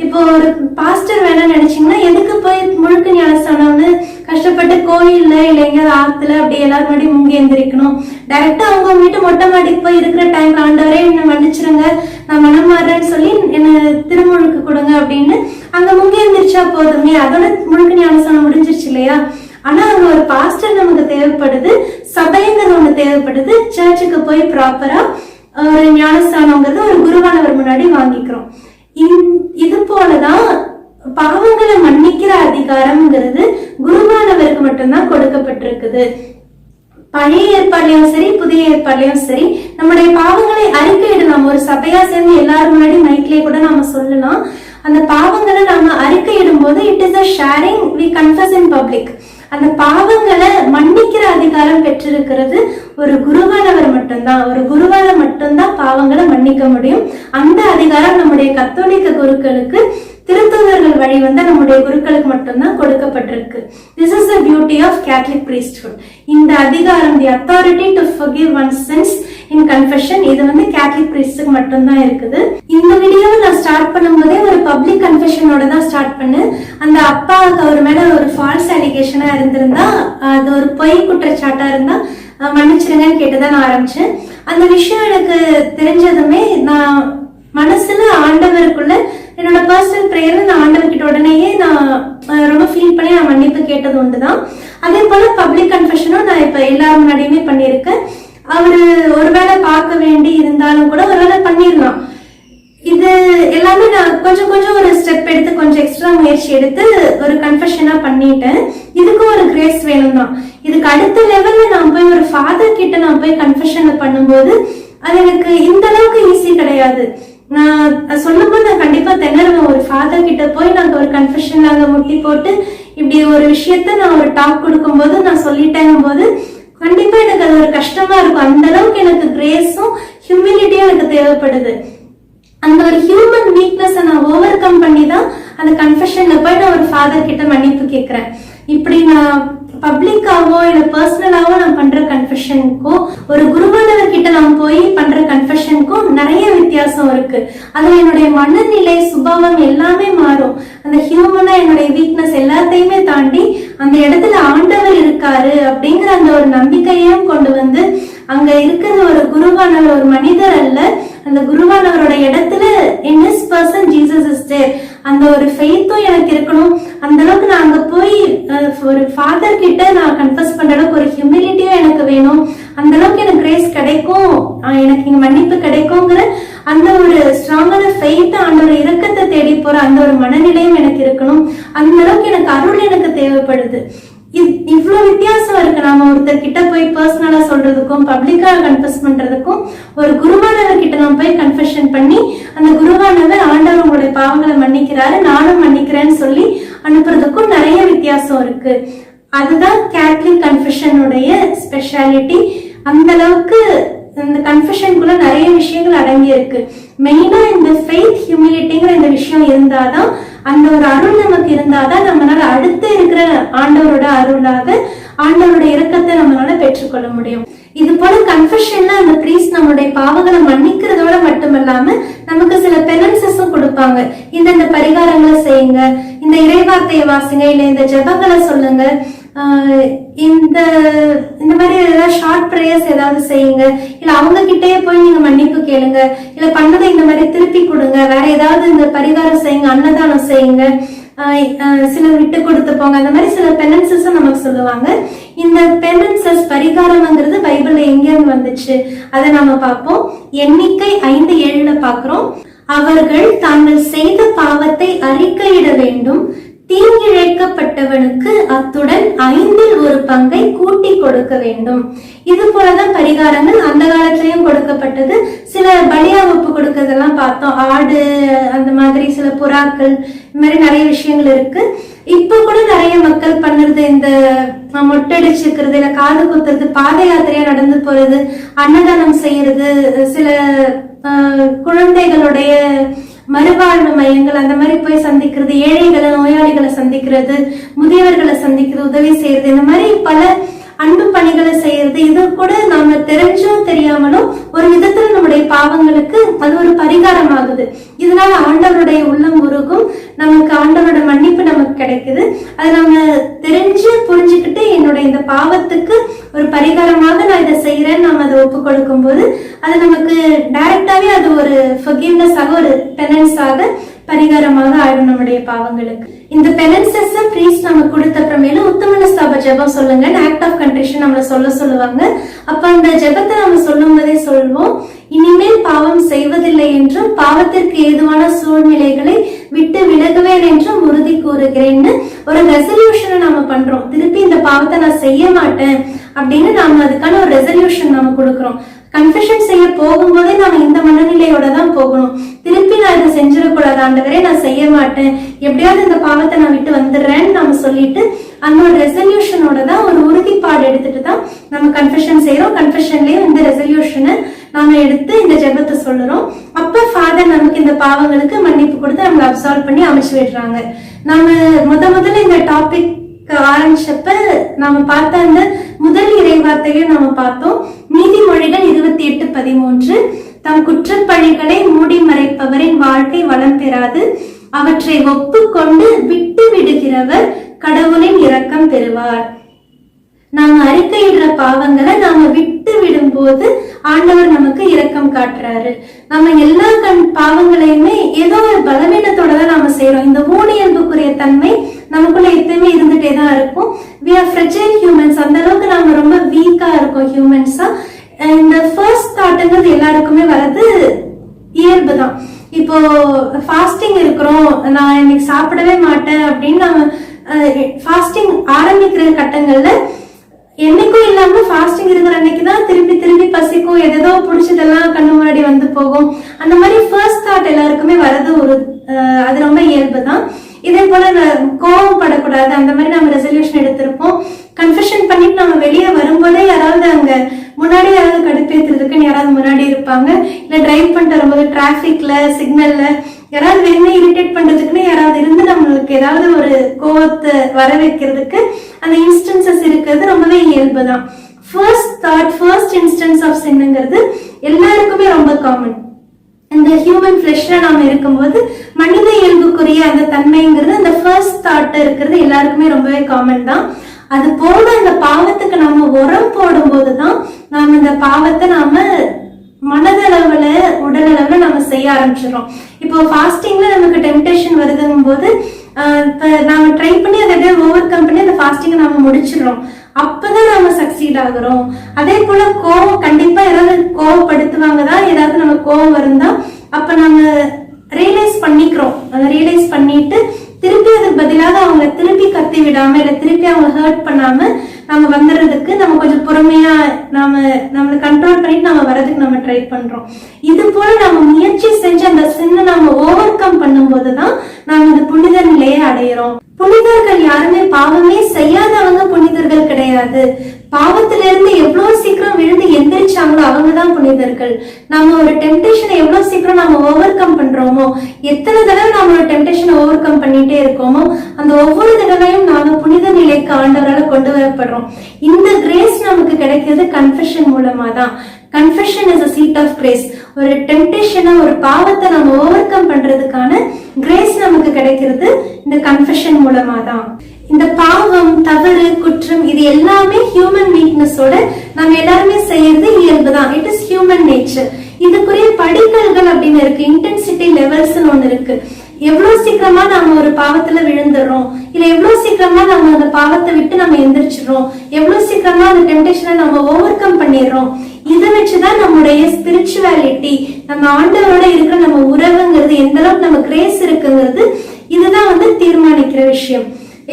இப்போ ஒரு பாஸ்டர் வேணாம்னு நினைச்சீங்கன்னா எதுக்கு போய் முழுக்க ஞானஸ்தானம்னு கஷ்டப்பட்டு கோயில்ல இல்ல எங்கேயாவது ஆத்துல அப்படி எல்லாரும் முன்னாடி முங்கி எந்திரிக்கணும்? டைரக்டா அவங்க வீட்டு மொட்டை மாடிக்கு போய் இருக்கிற டைம்ல, ஆண்டவரே என்ன மன்னிச்சிருங்க, நான் மனம் மாறுறேன்னு சொல்லி என்ன திருமுழுக்கு கொடுங்க அப்படின்னு அங்க முங்கி எந்திரிச்சா போதுமே, அதோட முழுக்க ஞானஸ்தானம் முடிஞ்சிருச்சு இல்லையா? ஆனா அங்க ஒரு பாஸ்டர் நமக்கு தேவைப்படுது, சபைங்கிறது ஒண்ணு தேவைப்படுது. சர்ச்சுக்கு போய் ப்ராப்பரா ஒரு ஞானஸ்தானங்கிறது ஒரு குருவானவர் முன்னாடி வாங்கிக்கிறோம். இது போலதான் பாவங்களை மன்னிக்கிற அதிகாரம்ங்கிறது குருவானவருக்கு மட்டும்தான் கொடுக்கப்பட்டிருக்குது. பழைய ஏற்பாடுலயும் சரி, புதிய ஏற்பாடுலயும் சரி, நம்முடைய பாவங்களை அறிக்கையிடலாம். ஒரு சபையா சேர்ந்து எல்லாரும் முன்னாடி மைக்லயே கூட நாம சொல்லலாம். அந்த பாவங்களை நாம அறிக்கையிடும் போது it is a sharing, we confess in public. அந்த பாவங்களை மன்னிக்கிற அதிகாரம் பெற்றிருக்கிறது ஒரு குருவானவர் மட்டும்தான். ஒரு குருவால மட்டும்தான் பாவங்களை மன்னிக்க முடியும். அந்த அதிகாரம் நம்முடைய கத்தோலிக்க குருக்களுக்கு, திருத்தூதர்கள் வழி வந்த நம்முடைய குருக்களுக்கு மட்டும்தான் கொடுக்கப்பட்டிருக்கு. This is the beauty of Catholic priesthood. இந்த அதிகாரம், the authority to forgive one's sins in confession, இது வந்து கேத்தலிக் பிரீஸ்டுக்கு மட்டும்தான் இருக்குது. இந்த வீடியோவை நான் ஸ்டார்ட் பண்ணும்போதே ஒரு பப்ளிக் கன்ஃபெஷனோட தான் ஸ்டார்ட் பண்ணேன். அந்த அப்பாவுக்கு அவர் மேல ஒரு ஃபால்ஸ் அலிகேஷனா இருந்திருந்தா, அது ஒரு பொய் குற்றச்சாட்டா இருந்தா மன்னிச்சிருங்கன்னு கேட்டுதான் நான் ஆரம்பிச்சேன். அந்த விஷயம் எனக்கு தெரிஞ்சதுமே நான் மனசுல ஆண்டவருக்குள்ள என்னோட பர்சனல் பிரேயர்ல நான் ஆண்டவர்கிட்ட உடனேயே நான் ரொம்ப ஃபீல் பண்ணி நான் மன்னிப்பு கேட்டது உண்டுதான். அதே போல பப்ளிக் கன்ஃபெஷனும் நான் இப்ப எல்லாரும் முன்னாடியுமே பண்ணியிருக்கேன். அவரு ஒருவேளை பார்க்க வேண்டி இருந்தாலும் கூட ஒருவேளை பண்ணிடலாம். இது எல்லாமே நான் கொஞ்சம் கொஞ்சம் ஒரு ஸ்டெப் எடுத்து கொஞ்சம் எக்ஸ்ட்ரா முயற்சி எடுத்து ஒரு கன்ஃபெஷனா பண்ணிட்டேன். இதுக்கும் ஒரு கிரேஸ் வேணும் தான். இதுக்கு அடுத்த லெவல்ல நான் போய் ஒரு ஃபாதர் கிட்ட நான் போய் கன்ஃபெஷன்ல பண்ணும்போது அது எனக்கு இந்த அளவுக்கு ஈஸி கிடையாது. நான் சொல்லும் போது நான் கண்டிப்பா திணறுவேன். ஒரு ஃபாதர் கிட்ட போய் நாங்க ஒரு கன்ஃபெஷன் நாங்க முட்டி போட்டு இப்படி ஒரு விஷயத்த நான் ஒரு டாக் கொடுக்கும் போது நான் சொல்லிட்டேங்கும் போது கண்டிப்பா எனக்கு அது ஒரு கஷ்டமா இருக்கும். அந்த அளவுக்கு எனக்கு கிரேஸும் ஹியூமிலிட்டியும் எனக்கு தேவைப்படுது. அந்த ஒரு ஹியூமன் வீக்னஸை நான் ஓவர் கம் பண்ணி தான் அந்த கன்ஃபெஷன்ல போய் நான் ஒரு ஃபாதர் கிட்ட மன்னிப்பு கேட்கிறேன். இப்படி நான் பப்ளிக்காவோ இல்ல பர்சனலாவோ நான் பண்ற கன்ஃபெஷனுக்கும் ஒரு குருவானவர் கிட்ட நான் போய் பண்ற கன்ஃபெஷனுக்கும் நிறைய வித்தியாசம் இருக்கு. அதுல என்னுடைய மனநிலை சுபாவம் எல்லாமே மாறும். அந்த ஹியூமனா என்னுடைய வீக்னஸ் எல்லாத்தையுமே தாண்டி அந்த இடத்துல ஆண்டவர் இருக்காரு அப்படிங்கிற அந்த ஒரு நம்பிக்கையையும் கொண்டு வந்து அங்க இருக்கிறது ஒரு குருவானவர் ஒரு மனிதர் அல்ல, அந்த குருவானவரோட இடத்துல in his person Jesus is there. அந்த ஒரு ஃபெய்த்தும் எனக்கு இருக்கணும். அந்த அளவுக்கு நான் அங்க போய் ஒரு ஃபாதர் கிட்ட நான் கன்ஃபஸ் பண்ற அளவுக்கு ஒரு ஹியூமிலிட்டியும் எனக்கு வேணும். அந்த அளவுக்கு எனக்கு கிரேஸ் கிடைக்கும், எனக்கு இங்க மன்னிப்பு கிடைக்குங்கிற அந்த ஒரு ஸ்ட்ராங்கான ஃபெய்த், அந்த ஒரு இரக்கத்தை தேடி போற அந்த ஒரு மனநிலையும் எனக்கு இருக்கணும். அந்த அளவுக்கு எனக்கு அருள் எனக்கு தேவைப்படுது. இவ்வளவு வித்தியாசம் இருக்கு. நாம ஒருத்தர் கிட்ட போய் பர்சனலா சொல்றதுக்கும் பப்ளிக்கா கன்ஃபஸ் பண்றதுக்கும் ஒரு குருவானவர் கிட்ட நான் போய் கன்ஃபெஷன் பண்ணி அந்த குருவானவர் ஆண்டவர் உங்களுடைய பாவங்களை மன்னிக்கிறாரு நானும் மன்னிக்கிறேன்னு சொல்லி அனுப்புறதுக்கும் நிறைய வித்தியாசம் இருக்கு. அதுதான் கேத்தலிக் கன்ஃபெஷனுடைய ஸ்பெஷாலிட்டி. அந்த அளவுக்கு இந்த கன்ஃபெஷனுக்குள்ள நிறைய விஷயங்கள் அடங்கி இருக்கு. மெயினா இந்த ஃபெய்த் ஹியூமிலிட்டிங்கிற இந்த விஷயம் இருந்தாதான், அந்த ஒரு அருள் நமக்கு இருந்தாதான் நம்மளால அடுத்து இருக்கிற ஆண்டவரோட அருளாக ஆண்டவரோட இரக்கத்தை நம்மளால பெற்றுக்கொள்ள முடியும். இது போல கன்ஃபெஷன்ல அந்த பிரீஸ்ட் நம்மளுடைய பாவங்களை மன்னிக்கிறதோட மட்டுமல்லாம நமக்கு சில பெனன்சஸும் கொடுப்பாங்க. இந்த பரிகாரங்களை செய்யுங்க, இந்த இறைவார்த்தையை வாசிங்க, இல்ல இந்த ஜெபங்களை சொல்லுங்க, இந்த மாதிரி ஏதாவது ஷார்ட் பிரேயர்ஸ் ஏதாவது செய்யுங்க, இல்ல அவங்க கிட்டயே போய் நீங்க மன்னிப்பு கேளுங்க, இல்ல பண்ணதை இந்த மாதிரி திருப்பி கொடுங்க, வேற ஏதாவது இந்த பரிகாரம் செய்யுங்க, அன்னதானம் செய்யுங்க, சிலர் விட்டு கொடுத்து போங்க. அந்த மாதிரி சில பெனன்சஸும் நமக்கு சொல்லுவாங்க. இந்த பெனன்சஸ் பரிகாரம்ங்கிறது பைபிள்ல எங்க இருந்து வந்துச்சு அதை நாம பார்ப்போம். எண்ணிக்கை 5:7 பாக்குறோம். அவர்கள் தாங்கள் செய்த பாவத்தை அறிக்கையிட வேண்டும், தீங்கிழைக்கப்பட்டவனுக்கு அத்துடன் 1/5 கூட்டி கொடுக்க வேண்டும். இது போலதான் பரிகாரங்கள் அந்த காலத்திலயும் கொடுக்கப்பட்டது. சில பலியா ஒப்பு கொடுக்கறதெல்லாம் பார்த்தோம். ஆடு, அந்த மாதிரி சில புறாக்கள், இந்த மாதிரி நிறைய விஷயங்கள் இருக்கு. இப்ப கூட நிறைய மக்கள் பண்ணுறது இந்த மொட்டடிச்சுக்கிறது, இல்ல காது குத்துறது, பாத யாத்திரையா நடந்து போறது, அன்னதானம் செய்யறது, சில குழந்தைகளுடைய மறுவாழ்வு மையங்கள் அந்த மாதிரி போய் சந்திக்கிறது, ஏழைகளை நோயாளிகளை சந்திக்கிறது, முதியவர்களை சந்திக்கிறது, உதவி செய்யறது, இந்த மாதிரி பல அன்பு பணிகளை செய்யறது. இது கூட நாம தெரிஞ்சோ தெரியாமலோ ஒரு விதத்துல நம்முடைய பாவங்களுக்கு அது ஒரு பரிகாரம் ஆகுது. இதனால ஆண்டவருடைய உள்ளம் உருகும், நமக்கு ஆண்டவரோட மன்னிப்பு நமக்கு கிடைக்குது. அது நம்ம தெரிஞ்சு புரிஞ்சுக்கிட்டு என்னோட இந்த பாவத்துக்கு ஒரு பரிகாரமாக நான் இதை செய்யறேன்னு நாம அதை ஒப்பு கொடுக்கும் போது அது நமக்கு டைரக்டாவே அது ஒரு ஃபர்கிவ்னஸ் ஆக, ஒரு பெனன்ஸ் ஆக, பரிகாரமாக ஆயிடும் நம்முடைய பாவங்களுக்கு. இந்த பெனன்சஸ் பிரீஸ்ட் நமக்கு கொடுத்த அப்புறமேல உத்தமனஸ்தாப ஜெபம் சொல்லுங்க, ஆக்ட் ஆஃப் கன்ட்ரிஷன் நம்மள சொல்லுவாங்க. அப்ப அந்த ஜெபத்தை நம்ம சொல்லும் போதே சொல்வோம், இனிமேல் பாவம் செய்வதில்லை என்றும் பாவத்திற்கு ஏதுவான சூழ்நிலைகளை விட்டு விலகுவேன் என்றும் உறுதி கூறுகிறேன்னு ஒரு ரெசல்யூஷனை நாம பண்றோம். திருப்பி இந்த பாவத்தை நான் செய்ய மாட்டேன் அப்படின்னு நாம அதுக்கான ஒரு ரெசல்யூஷன் நாம கொடுக்கிறோம். கன்ஃபெஷன் செய்ய போகும்போதே நாம இந்த மனநிலையோட தான் போகணும். திருப்பி நான் இதை செஞ்சிடக்கூடாது, ஆண்டவரே நான் செய்ய மாட்டேன், எப்படியாவது இந்த பாவத்தை நான் விட்டு வந்துடுறேன்னு நாம சொல்லிட்டு அந்த ஒரு ரெசல்யூஷனோட தான், ஒரு உறுதிப்பாடு எடுத்துட்டு தான் நம்ம கன்ஃபெஷன் செய்யறோம். கன்ஃபெஷன்லயும் இந்த ரெசல்யூஷனை நாம எடுத்து இந்த ஜெபத்தை சொல்லுறோம். அப்ப ஃபாதர் நமக்கு இந்த பாவங்களுக்கு மன்னிப்பு கொடுத்து நம்மளை அப்சால்வ் பண்ணி அமைச்சு விடுறாங்க. நம்ம முதல்ல இந்த டாபிக் ஆரம்பிச்சப்ப நாம பார்த்த அந்த முதல் இறைவார்த்தையும் நாம பார்த்தோம். நீதிமொழிகள் 28:13, தம் குற்றப்பழிகளை மூடி மறைப்பவரின் வாழ்க்கை வளம் பெறாது, அவற்றை ஒப்புக்கொண்டு விட்டு விடுகிறவர் கடவுளின் இரக்கம் பெறுவார். நாம அறிக்கையிடுற பாவங்களை நாம விட்டு விடும் போது ஆண்டவர் நமக்கு இரக்கம் காட்டுறாரு. நம்ம எல்லா பாவங்களையுமே ஏதோ ஒரு பலவீனத்தோட தான் நாம செய்யறோம். இந்த ஊனியல்புக்குரிய தன்மை நமக்குள்ள எப்பயுமே இருந்துட்டே தான் இருக்கும். we are fragile humans. அந்த அளவுக்கு நாம ரொம்ப வீக்கா இருக்கோம் ஹியூமன்ஸா. இந்த ஃபர்ஸ்ட் தாட்ங்கிறது எல்லாருக்குமே வர்றது இயல்புதான். இப்போ ஃபாஸ்டிங் இருக்கிறோம், நான் இன்னைக்கு சாப்பிடவே மாட்டேன் அப்படின்னு நம்ம ஃபாஸ்டிங் ஆரம்பிக்கிற கட்டங்கள்ல என்னைக்கும் இல்லாம ஃபாஸ்டிங் இருக்கிற அன்னைக்குதான் திருப்பி திருப்பி பசிக்கும், எதோ பிடிச்சதெல்லாம் கண்ணு முன்னாடி வந்து போகும். அந்த மாதிரி ஃபர்ஸ்ட் தாட் எல்லாருக்குமே வர்றது அது ரொம்ப இயல்பு தான். இதே போல கோவம் படக்கூடாது, அந்த மாதிரி நம்ம ரெசல்யூஷன் எடுத்திருப்போம். கன்ஃபெஷன் பண்ணிட்டு நம்ம வெளியே வரும்போதே யாராவது அங்க முன்னாடி யாராவது கடுப்பேற்றுறதுக்குன்னு யாராவது முன்னாடி இருப்பாங்க, இல்ல டிரைவ் பண்ணிட்டு வரும்போது டிராபிக்ல சிக்னல்ல யாராவது வேணுமே இரிட்டேட் பண்றதுக்குன்னு யாராவது இருந்து நம்மளுக்கு ஏதாவது ஒரு கோவத்தை வர வைக்கிறதுக்கு அந்த இன்ஸ்டன்சஸ் இருக்கிறது ரொம்பவே இயல்பு தான். First thought, first instance of சின்னுங்கிறது எல்லாருக்குமே ரொம்ப காமன். இந்த ஹியூமன் ஃபிளஷ்ல நாம இருக்கும்போது மனித இயல்புக்குரிய அந்த தன்மைங்கிறது அந்த ஃபர்ஸ்ட் தாட் இருக்கிறது எல்லாருக்குமே ரொம்பவே காமன் தான். அது போல அந்த பாவத்துக்கு நாம உரம் போடும் போதுதான் நாம இந்த பாவத்தை நாம மனதளவுல உடல் அளவுல நம்ம செய்ய ஆரம்பிச்சிடறோம். இப்போ ஃபாஸ்டிங்ல நமக்கு டெம்டேஷன் வருதுங்கும் போது நாம ட்ரை பண்ணி அதை ஓவர் கம் பண்ணி அந்த ஃபாஸ்டிங்கை நாம முடிச்சிடறோம். அப்பதான் நாம சக்சீட் ஆகுறோம். அதே போல கோவம் கண்டிப்பா யாராவது கோவப்படுத்துவாங்க தான், ஏதாவது நம்ம கோவம் வருந்தா அப்ப நம்ம ரியலைஸ் பண்ணிக்கிறோம். ரியலைஸ் பண்ணிட்டு திருப்பி அதுக்கு பதிலாக அவங்க திருப்பி கத்தி விடாம இல்ல திருப்பி அவங்க ஹர்ட் பண்ணாம நம்ம வந்துடுறதுக்கு நம்ம கொஞ்சம் பொறுமையா நம்மளை கண்ட்ரோல் பண்ணிட்டு நம்ம வர்றதுக்கு நம்ம ட்ரை பண்றோம். இது போல நம்ம முயற்சி செஞ்சு அந்த சின்ன நம்ம ஓவர் கம் பண்ணும் போதுதான் நாம இந்த புனித நிலையை அடையிறோம். புனிதர்கள் யாருமே பாவமே செய்யாதவங்க புனிதர்கள் கிடையாது. பாவத்திலிருந்து எவ்வளவு சீக்கிரம் விழுந்து எந்திரிச்சாங்களோ அவங்கதான் புனிதர்கள். நாம ஒரு டெம்டேஷனை எவ்வளவு சீக்கிரம் நாம ஓவர் கம் பண்றோமோ, எத்தனை தடவை நாம ஒரு டெம்டேஷனை ஓவர் கம் பண்ணிட்டே இருக்கோமோ அந்த ஒவ்வொரு தடவையும் நாம புனித நிலைக்கு ஆண்டவரால் கொண்டு வரப்படுறோம். இந்த கிரேஸ் நமக்கு கிடைக்கிறது கன்ஃபெஷன் மூலமா தான். Confession is a seat of grace. ஒரு டெம்டேஷனை ஒரு பாவத்தை நம்ம ஓவர் கம் பண்றதுக்கான கிரேஸ் நமக்கு கிடைக்கிறது இந்த கன்ஃபெஷன் மூலமா தான். இந்த பாவம், தவறு, குற்றம் இது எல்லாமே ஹியூமன் வீக்னஸோட நம்ம எல்லாருமே செய்யறது இயல்புதான். It is human nature. இதுக்குரிய படிக்கல்கள் அப்படின்னு இருக்கு, இன்டென்சிட்டி லெவல்ஸ் ஒண்ணு இருக்கு. எவ்வளவு சீக்கிரமா நாம ஒரு பாவத்துல விழுந்துடுறோம், இல்ல எவ்வளவு சீக்கிரமா நம்ம அந்த பாவத்தை விட்டு நம்ம எந்திரிச்சிடறோம், எவ்வளவு சீக்கிரமா அந்த டெம்டேஷனை நம்ம ஓவர் கம் பண்ணிடுறோம். இதை வச்சுதான் நம்முடைய ஸ்பிரிச்சுவாலிட்டி, நம்ம ஆண்டவரோட இருக்கிற நம்ம உறவுங்கிறது எந்த அளவுக்கு நம்ம கிரேஸ் இருக்குங்கிறது இதுதான் தீர்மானிக்கிற விஷயம்.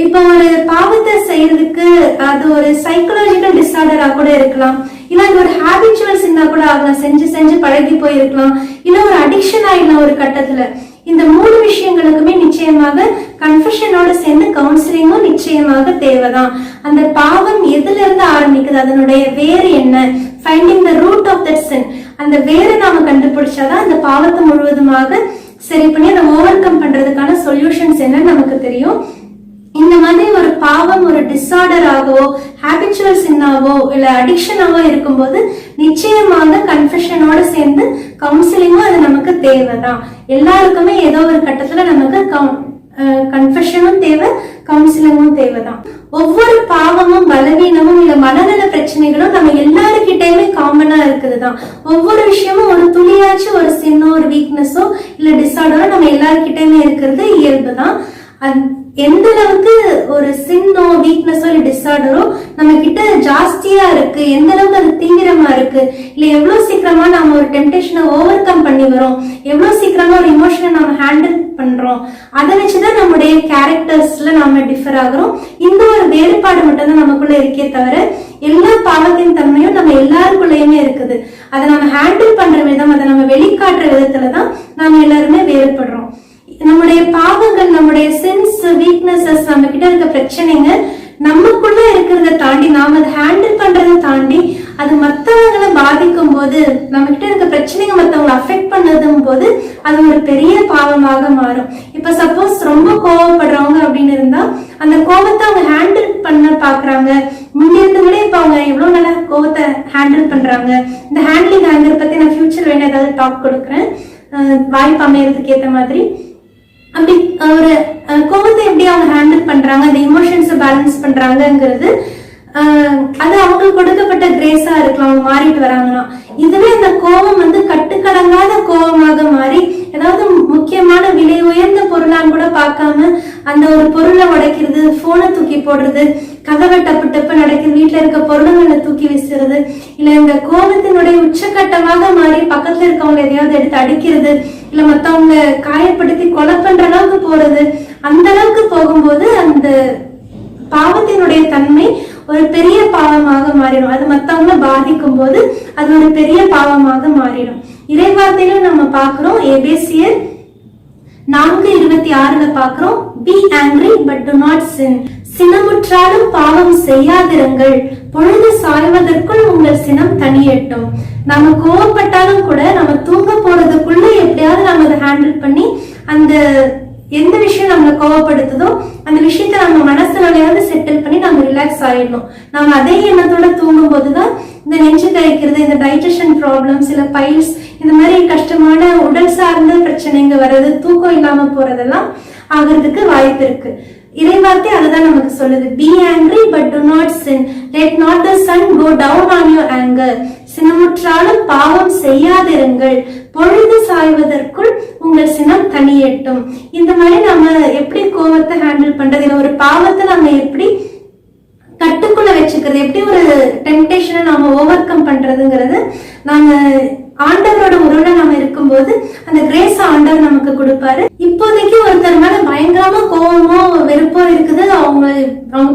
இப்ப ஒரு பாவத்தை செய்யறதுக்கு அது ஒரு சைக்கலாஜிக்கல் டிசார்டரா கூட இருக்கலாம், இல்ல அது ஒரு ஹேபிச்சுவல் சின்னா கூட ஆகலாம், செஞ்சு செஞ்சு பழகி போயிருக்கலாம், இல்ல ஒரு அடிக்ஷன் ஆயிடலாம் ஒரு கட்டத்துல. இந்த மூணு விஷயங்களுக்குமே நிச்சயமாக கன்ஃபெஷனோட சேர்ந்து கவுன்சிலிங்கும் நிச்சயமாக தேவைதான். அந்த பாவம் எதுல இருந்து ஆரம்பிக்குது, அதனுடைய வேறு என்ன, finding the root of that sin, அந்த வேரை நாம கண்டுபிடிச்சாதான் அந்த பாவத்தை முழுவதுமாக சரி பண்ணி அதை ஓவர் கம் பண்றதுக்கான சொல்யூஷன்ஸ் என்ன நமக்கு தெரியும். இந்த மாதிரி ஒரு பாவம் ஒரு டிசார்டர் ஆகவோ ஹேபிச்சுவல் சின்னாவோ இல்ல அடிக்ஷனாவோ இருக்கும்போது நிச்சயமாக கன்ஃபெஷனோட சேர்ந்து கவுன்சிலிங்கும் அது நமக்கு தேவைதான். எல்லாருக்குமே ஏதோ ஒரு கட்டத்துல நமக்கு கன்ஃபெஷனும் தேவை, கவுன்சிலிங்கும் தேவைதான். ஒவ்வொரு பாவமும் பலவீனமும் இல்ல மனநல பிரச்சனைகளும் நம்ம எல்லாருக்கிட்டையுமே காமனா இருக்குதுதான். ஒவ்வொரு விஷயமும் ஒரு துளியாச்சும் ஒரு சின்னோ ஒரு வீக்னஸோ இல்ல டிசார்டரோ நம்ம எல்லாருக்கிட்டையுமே இருக்கிறது இயல்புதான். எந்த அளவுக்கு ஒரு சின்னோ வீக்னஸோ இல்ல டிசார்டரோ நம்ம கிட்ட ஜாஸ்தியா இருக்கு, எந்த அளவுக்கு அது தீவிரமா இருக்கு, இல்ல எவ்வளவு சீக்கிரமா நம்ம ஒரு டெம்டேஷனை ஓவர் கம் பண்ணி வரோம், எவ்வளவு சீக்கிரமா ஒரு இமோஷனை நம்ம ஹேண்டில் பண்றோம், அதை வச்சுதான் நம்முடைய கேரக்டர்ஸ்ல நாம டிஃபர் ஆகுறோம். இந்த ஒரு வேறுபாடு மட்டும் தான் நமக்குள்ள இருக்கே தவிர எல்லா பாவத்தின் தன்மையும் நம்ம எல்லாருக்குள்ளயுமே இருக்குது. அதை நம்ம ஹேண்டில் பண்ற விதம், அதை நம்ம வெளிக்காட்டுற விதத்துலதான் நாம எல்லாருமே வேறுபடுறோம். நம்முடைய பாவங்கள், நம்முடைய சென்ஸ் வீக்னஸஸ், நம்ம கிட்ட இருக்க பிரச்சனைங்க நமக்குள்ள இருக்கிறத தாண்டி நாம அதை ஹேண்டில் பண்றதை தாண்டி அது மத்தவங்களை பாதிக்கும் போது, நம்ம கிட்ட இருக்க பிரச்சனைங்க மத்தவங்களை அஃபெக்ட் பண்ணதும் போது அது ஒரு பெரிய பாவமாக மாறும். இப்ப சப்போஸ் ரொம்ப கோவப்படுறவங்க அப்படின்னு இருந்தா அந்த கோபத்தை அவங்க ஹேண்டில் பண்ண பாக்குறாங்க, முன்னிருந்து விட இப்ப அவங்க எவ்வளவு நல்லா கோபத்தை ஹேண்டில் பண்றாங்க. இந்த ஹேண்ட்லிங் ஆங்கர் பத்தி நான் ஃபியூச்சர் வேணும் ஏதாவது டாக் கொடுக்குறேன், வாய்ப்பு அமையறதுக்கு ஏத்த மாதிரி. அப்படி ஒரு கோபத்தை எப்படி அவங்க ஹேண்டில் பண்றாங்க, அந்த இமோஷன்ஸை பேலன்ஸ் பண்றாங்கிறது அது அவங்களுக்கு கொடுக்கப்பட்ட கிரேஸா இருக்கலாம். அவங்க மாறிட்டு வராங்கன்னா இதுவே அந்த கோபம் கட்டுக்கடங்காத கோபமாக மாறி ஏதாவது முக்கியமான விலை உயர்ந்த பொருளான்னு கூட பார்க்காம அந்த ஒரு பொருளை உடைக்கிறது, போனை தூக்கி போடுறது, கதவை டப்பு டப்பு நடக்கிறது, வீட்டுல இருக்க பொருளுங்களை தூக்கி வீசுறது, இல்ல இந்த கோபத்தினுடைய உச்சகட்டமாக மாறி பக்கத்துல இருக்கவங்க எதையாவது எடுத்து அடிக்கிறது, இல்ல மத்தவங்க காயப்படுத்தி கொலை பண்ற அளவுக்கு போறது, அந்த அளவுக்கு போகும்போது அந்த பாவத்தினுடைய தன்மை ஒரு பெரிய பாவமாக மாறிடும். அது மத்தவங்கள பாதிக்கும் போது அது ஒரு பெரிய பாவமாக மாறிடும். இறைவார்த்தையிலும் நம்ம பாக்குறோம், எபேசியர் 4:26 பாக்குறோம், be angry but do not sin. சினமுற்றாலும் பாவம் செய்யாதிருங்கள், பொழுது சாய்வதற்குள் உங்கள் சினம் தனியட்டும். நம்ம கோவப்பட்டாலும் கூட நம்ம தூங்க போறதுக்குள்ள எப்படியாவது நம்ம அதை ஹேண்டில் பண்ணி அந்த எந்த விஷயம் நம்மளை கோவப்படுத்துதோ அந்த விஷயத்த நம்ம மனசுலயாவது செட்டில் பண்ணி நம்ம ரிலாக்ஸ் ஆயிடணும். நம்ம அதே எண்ணத்தோட தூங்கும் போதுதான் இந்த நெஞ்சு கழிக்கிறது, இந்த டைஜஷன் ப்ராப்ளம், சில பைல்ஸ், இந்த மாதிரி கஷ்டமான உடல் சார்ந்த பிரச்சனைங்க வர்றது, தூக்கம் இல்லாம போறதெல்லாம் ஆகிறதுக்கு வாய்ப்பு இருக்கு. இறைவார்த்தை அதுதான் நமக்கு சொல்லுது, be angry but do not sin, let not the sun go down on your anger. சினமுற்றாலும் பாவம் செய்யாதிருங்கள், பொழுது சாய்வதற்குள் உங்கள் சினம் தனியட்டும். இந்த மாதிரி நம்ம எப்படி கோவத்தை ஹேண்டில் பண்றது, இல்ல ஒரு பாவத்தை நம்ம எப்படி கட்டுக்குள்ள வச்சுக்கிறது, எப்படி ஒரு டெம்டேஷனை நாம ஓவர் கம் பண்றதுங்கிறது நாம ஆண்டவரோட உறவுல நம்ம இருக்கும்போது அந்த கிரேஸ் ஆண்டவர் நமக்கு கொடுப்பாரு. இப்போதைக்கு ஒருத்தர் மேல பயங்கரமா கோவமோ வெறுப்போ இருக்குது, அவங்க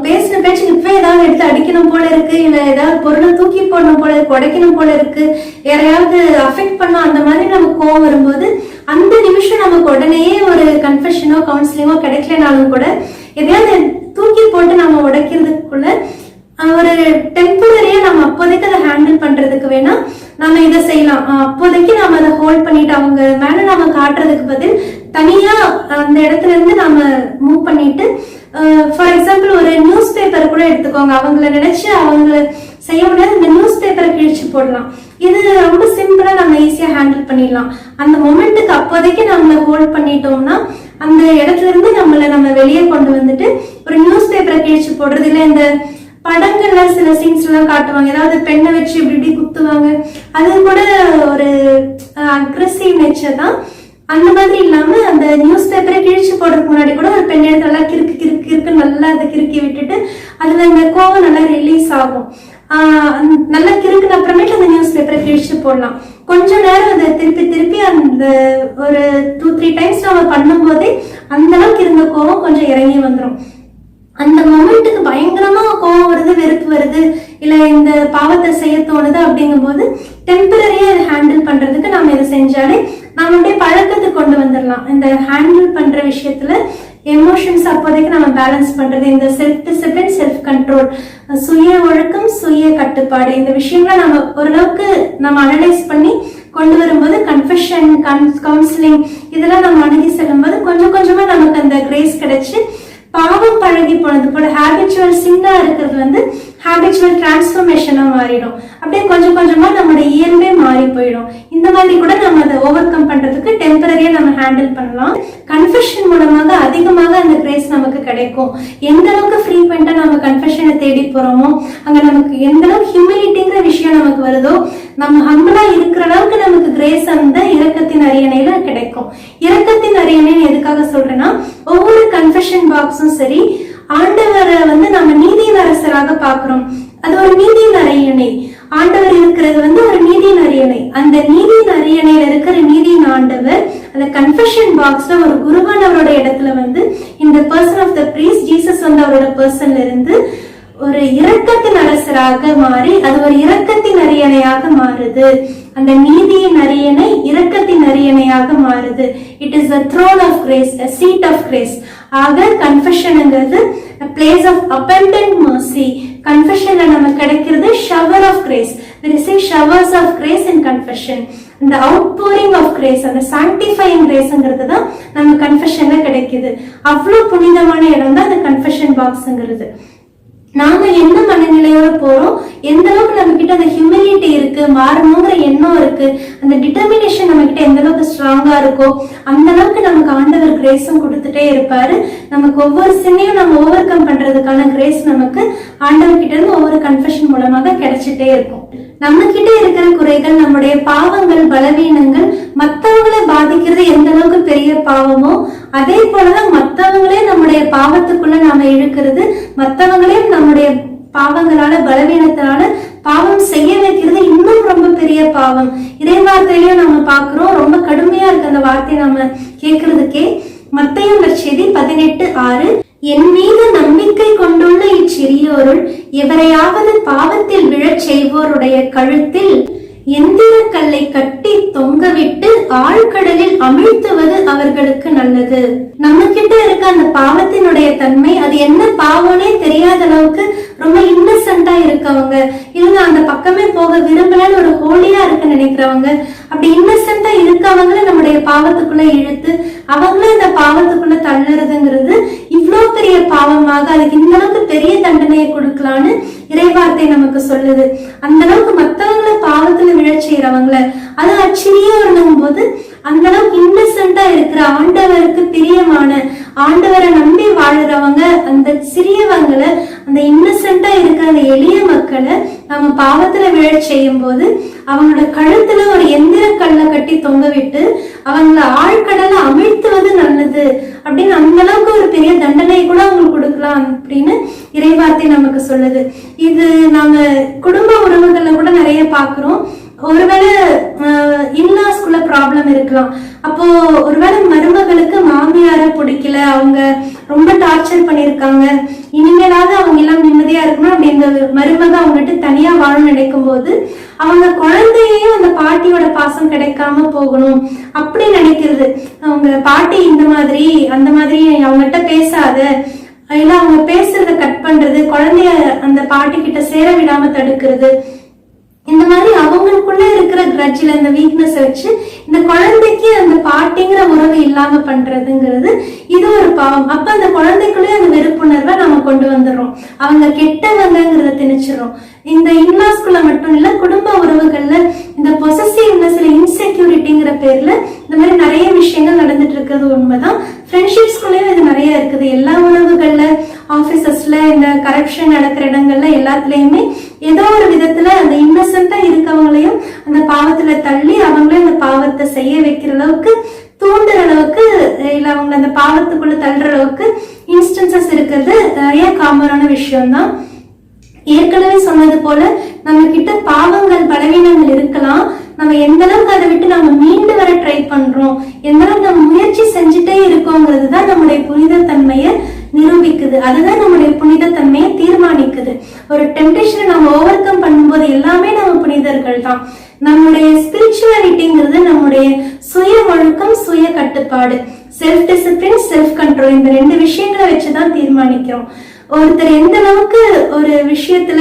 பேசின பேச்சு இப்ப ஏதாவது எடுத்து அடிக்கணும் போல இருக்கு, இல்ல ஏதாவது பொருளை தூக்கி போடணும் போல இருக்கு, உடைக்கணும் போல இருக்கு, யாரையாவது அஃபெக்ட் பண்ணும், அந்த மாதிரி நமக்கு கோவம் வரும்போது அந்த நிமிஷம் நமக்கு உடனேயே ஒரு கன்ஃபெஷனோ கவுன்சிலிங்கோ கிடைக்கலனாலும் கூட எதையாவது தூக்கி போட்டு நம்ம உடைக்கிறதுக்குள்ள ஒரு டெம்பரரியா நம்ம அப்போதைக்கு அதை ஹேண்டில் பண்றதுக்கு வேணா நம்ம இதை செய்யலாம். அப்போதைக்கு நம்ம அதை ஹோல்ட் பண்ணிட்டு அவங்க மேல நம்ம காட்டுறதுக்கு பதில் தனியா அந்த இடத்துல இருந்து நம்ம மூவ் பண்ணிட்டு, ஃபார் எக்ஸாம்பிள் ஒரு நியூஸ் பேப்பர் கூட எடுத்துக்கோங்க, அவங்கள நினைச்சு அவங்கள செய்ய முடியாது, இந்த நியூஸ் பேப்பரை கிழிச்சு போடலாம். இது ரொம்ப சிம்பிளா நம்ம ஈஸியா ஹேண்டில் பண்ணிடலாம். அந்த மொமெண்ட்டுக்கு அப்போதைக்கு நம்மள ஹோல்ட் பண்ணிட்டோம்னா அந்த இடத்துல இருந்து நம்ம வெளியே கொண்டு வந்துட்டு ஒரு நியூஸ் பேப்பரை கிழிச்சு போடுறது, இல்ல இந்த படங்கள்ல சில சீன்ஸ் எல்லாம் காட்டுவாங்க, ஏதாவது பெண்ணை வச்சு இப்படி இப்படி குத்துவாங்க, அது கூட ஒரு அக்ரெசிவ் நேச்சர் தான். அந்த மாதிரி இல்லாம அந்த நியூஸ் பேப்பரை கிழிச்சு போடுறதுக்கு முன்னாடி கூட ஒரு பெண் எடுத்து நல்லா கிறுக்கு கிறுக்கு கிறுக்கு நல்லா அதை கிறுக்கி விட்டுட்டு அதுல இந்த கோவம் நல்லா ரிலீஸ் ஆகும். நல்லா கிறுக்குன அப்புறமேட்டு அந்த நியூஸ் பேப்பரை கிழிச்சு போடலாம். கொஞ்ச நேரம் அதை திருப்பி திருப்பி அந்த ஒரு 2-3 டைம்ஸ் நம்ம பண்ணும் போதே அந்த அளவுக்கு இருந்த கோவம் கொஞ்சம் இறங்கி வந்துடும். அந்த மொமெண்ட்டுக்கு பயங்கரமா கோவம் வருது, வெறுப்பு வருது, இல்ல இந்த பாவத்தை செய்ய தோணுது அப்படிங்கும் போது டெம்பரரியா இதை ஹேண்டில் பண்றதுக்கு நம்ம இதை செஞ்சாலே நம்மளுடைய பழக்கத்தை கொண்டு வந்துடலாம். இந்த ஹேண்டில் பண்ற விஷயத்துல எமோஷன்ஸ் அப்போதைக்கு நம்ம பேலன்ஸ் பண்றது, இந்த செல்ஃப் டிசிப்ளின், செல்ஃப் கண்ட்ரோல், சுய ஒழுக்கம், சுய கட்டுப்பாடு, இந்த விஷயங்களை நம்ம ஓரளவுக்கு நம்ம அனலைஸ் பண்ணி கொண்டு வரும்போது கன்ஃபெஷன், கவுன்சிலிங் இதெல்லாம் நம்ம அணுகி செல்லும் போது கொஞ்சம் கொஞ்சமா நமக்கு அந்த கிரேஸ் கிடைச்சு பாவம் பழகி போனது போல ஹேபிச்சுவல் சின்னா இருக்கிறது ஹேபிச்சுவல் டிரான்ஸ்ஃபர்மேஷனா மாறிடும். அப்படியே கொஞ்சம் கொஞ்சமா நம்மளோட இயல்பே மாறி போயிடும். இந்த மாதிரி கூட நம்ம அதை ஓவர் கம் பண்றதுக்கு டெம்பரரியா நம்ம ஹேண்டில் பண்ணலாம். கன்ஃபெஷன் மூலமாக அதிகமாக அந்த கிரேஸ் நமக்கு கிடைக்கும். எந்த அளவுக்கு ஃப்ரீக்வெண்டா நம்ம கன்ஃபெஷனை தேடி போறோமோ அங்க நமக்கு எந்த அளவுக்கு ஹியூமிலிட்டிங்கிற விஷயம் நமக்கு வருதோ, நம்ம ஹம்பிளா இருக்கிற அளவுக்கு நமக்கு கிரேஸ் அந்த இரக்கத்தின் அரியணையில கிடைக்கும். இரக்கத்தின் அரியணைன்னு எதுக்காக சொல்றேன்னா, ஒவ்வொரு கன்ஃபெஷன் பாக்ஸும் சரி, ஆண்டவரை நம்ம நீதியின் அரசராக பாக்குறோம். அது ஒரு நீதியின் அரியணை. ஆண்டவர் இருக்கிறது ஒரு நீதியின் அரியணை. அந்த நீதியின் அரியணையில இருக்கிற நீதியின் ஆண்டவர் அந்த கன்ஃபெஷன் பாக்ஸ்ல ஒரு குருவானவரோட இடத்துல இந்த person of the priest Jesus அவரோட பர்சன்ல இருந்து ஒரு இரக்கத்தின் அரசராக மாறி அது ஒரு இரக்கத்தின் அரியணையாக மாறுது. அந்த நீதியின் அரியணை இரக்கத்தின் அரியணையாக மாறுது. It is a throne of grace, a seat of grace. ஆக கன்ஃபெஷன்ங்கிறது a place of abundant mercy. கன்ஃபெஷன்ல நமக்கு கிடைக்கிறது shower of grace. We receive showers of grace in confession. இந்த outpouring of grace, அந்த sanctifying graceங்கிறது தான் நம்ம கன்ஃபெஷன்ல கிடைக்குது. அவ்வளவு புனிதமான இடம் தான் அந்த கன்ஃபெஷன் பாக்ஸ்ங்கிறது. நாம என்ன மனநிலையோட போறோம், எந்த அளவுக்கு நம்ம கிட்ட அந்த ஹியூமிலிட்டி இருக்கு, மாறணுங்கிற எண்ணம் இருக்கு, அந்த டிட்டர்மினேஷன் நம்ம கிட்ட எந்த அளவுக்கு ஸ்ட்ராங்கா இருக்கோ அந்த அளவுக்கு நமக்கு ஆண்டவர் கிரேஸும் கொடுத்துட்டே இருப்பாரு. நமக்கு ஒவ்வொரு சின்னையும் நம்ம ஓவர் கம் பண்றதுக்கான கிரேஸ் நமக்கு ஆண்டவர் கிட்ட இருந்து ஒவ்வொரு கன்ஃபெஷன் மூலமாக கிடைச்சிட்டே இருக்கும். நம்ம கிட்ட இருக்கிற குறைகள், நம்முடைய பாவங்கள், பலவீனங்கள் மற்றவங்களை பாதிக்கிறது எந்த அளவுக்கு பெரிய பாவமோ அதே போலதான் மற்றவங்களே நம்முடைய பாவத்துக்குள்ள நாம இழுக்கிறது, மற்றவங்களே நம்முடைய பாவங்களால பலவீனத்தினால பாவம் செய்ய வைக்கிறது இன்னும் ரொம்ப பெரிய பாவம். இறைவார்த்தையிலயும் நம்ம பாக்குறோம், ரொம்ப கடுமையா இருக்கு அந்த வார்த்தையை நம்ம கேட்கறதுக்கே. மத்தேயு நற்செய்தி 18:6, என் மீது நம்பிக்கை கொண்டுள்ள இச்சிறியோருள் எவரையாவது பாவத்தில் விழச் செய்வோருடைய கழுத்தில் எந்திர கல்லை கட்டி தொங்கவிட்டு ஆழ்கடலில் அமிழ்த்துவது அவர்களுக்கு நல்லது. நம்ம கிட்ட இருக்க அந்த பாவத்தினுடைய தன்மை, அது என்ன பாவம்னே தெரியாத அளவுக்கு ரொம்ப இன்னசென்டா இருக்கவங்க, இல்ல அந்த பக்கமே போக விரும்பலன்னு ஒரு ஹோலியா இருக்க நினைக்கிறவங்க, அப்படி இன்னசென்டா இருக்கவங்கள நம்முடைய பாவத்துக்குள்ள இழுத்து அவங்கள இந்த பாவத்துக்குள்ள தள்ளுறதுங்கிறது இவ்வளவு பெரிய பாவமாக, அதுக்கு இந்த அளவுக்கு பெரிய தண்டனையை கொடுக்கலான்னு இறைவார்த்தை நமக்கு சொல்லுது. அந்த அளவுக்கு மத்தவங்கள பாவத்துல விழச் செய்யறவங்கள, அது அச்சிறியோர்னும் போது அந்த அளவுக்கு இன்னசென்டா இருக்கிற, ஆண்டவருக்கு பிரியமான, ஆண்டவரை நம்பி வாழுறவங்க, அந்த சிறியவங்களை, அந்த இன்னசென்டா இருக்கிற அந்த எளிய மக்களை நம்ம பாவத்துல விழச் செய்யும் போது அவங்களோட கழுத்துல ஒரு எந்திர கல்லை கட்டி தொங்க விட்டு அவங்கள ஆழ்கடலை அமிழ்த்துவது நல்லது அப்படின்னு அந்த அளவுக்கு ஒரு பெரிய தண்டனை கூட அவங்களுக்கு கொடுக்கலாம் அப்படின்னு இறைவார்த்தை நமக்கு சொல்லுது. இது நாம குடும்ப உறவுகள்ல கூட நிறைய பாக்குறோம். ஒருவேளை இன்லாஸ்குள்ள ப்ராப்ளம் இருக்கலாம். அப்போ ஒருவேளை மருமகளுக்கு மாமியார பிடிக்கல, அவங்க ரொம்ப டார்ச்சர் பண்ணிருக்காங்க, இனிமேலாவது அவங்க எல்லாம் நிம்மதியா இருக்கணும் அப்படி இந்த மருமக அவங்ககிட்ட தனியா வாழ நினைக்கும் போது அவங்க குழந்தையையும் அந்த பாட்டியோட பாசம் கிடைக்காம போகணும் அப்படி நினைக்கிறது. அவங்க பாட்டி இந்த மாதிரி அந்த மாதிரி அவங்ககிட்ட பேசாத, இல்ல அவங்க பேசுறத கட் பண்றது, குழந்தைய அந்த பாட்டி கிட்ட சேர விடாம தடுக்கிறது, இந்த மாதிரி அவங்களுக்குள்ள இருக்கிற கிரட்ஜ்ல இந்த வீக்னஸ் வச்சு இந்த குழந்தைக்கு அந்த பாட்டிங்கிற உறவு இல்லாம பண்றதுங்கிறது இது ஒரு பாவம். அப்ப அந்த குழந்தைக்குள்ளே அந்த வெறுப்புணர்வை நம்ம கொண்டு வந்துடுறோம், அவங்க கெட்டவங்கிறத திணிச்சிடறோம். இந்த இன்லாஸ்குள்ள மட்டும் இல்ல, குடும்ப உறவுகள்ல இந்த பொசசிவ்னஸ், இன்செக்யூரிட்டிங்கிற பேர்ல இந்த மாதிரி நிறைய விஷயங்கள் நடந்துட்டு இருக்கிறது உண்மைதான். ஃப்ரெண்ட்ஷிப்ஸ்குள்ளேயும் இது நிறைய இருக்குது. எல்லா உறவுகள்ல, ஆபீசஸ்ல, இந்த கரப்ஷன் நடக்கிற இடங்கள்ல எல்லாத்துலயுமே ஏதோ ஒரு விதத்துல அந்த இன்னசென்ட்டா இருக்கவங்களையும் அந்த பாவத்துல தள்ளி அவங்களையும் அந்த பாவத்தை செய்ய வைக்கிற அளவுக்கு, தூண்டுற அளவுக்கு, இல்ல அவங்க அந்த பாவத்துக்குள்ள தள்ளுற அளவுக்கு இன்ஸ்டன்சஸ் இருக்கிறது நிறைய காமனான விஷயம்தான். ஏற்கனவே சொன்னது போல நம்ம கிட்ட பாவங்கள், பலவீனங்கள் இருக்கலாம். நம்ம எந்த அளவுக்கு அதை விட்டு நம்ம மீண்டு வர ட்ரை பண்றோம், எந்த அளவுக்கு நம்ம முயற்சி செஞ்சுட்டே இருக்கோங்கிறது தான் நம்முடைய புனித தன்மையை நிரூபிக்குது. அதுதான் நம்முடைய புனித தன்மையை தீர்மானிக்குது. ஒரு டெம்டேஷனை நம்ம ஓவர் கம் பண்ணும்போது எல்லாமே நம்ம புனிதர்கள் தான். நம்முடைய ஸ்பிரிச்சுவாலிட்டிங்கிறது நம்முடைய சுய ஒழுக்கம், சுய கட்டுப்பாடு, செல்ஃப் டிசிப்ளின், செல்ஃப் கண்ட்ரோல், இந்த ரெண்டு விஷயங்களை வச்சுதான் தீர்மானிக்கிறோம். ஒருத்தர் எந்த அளவுக்கு ஒரு விஷயத்துல,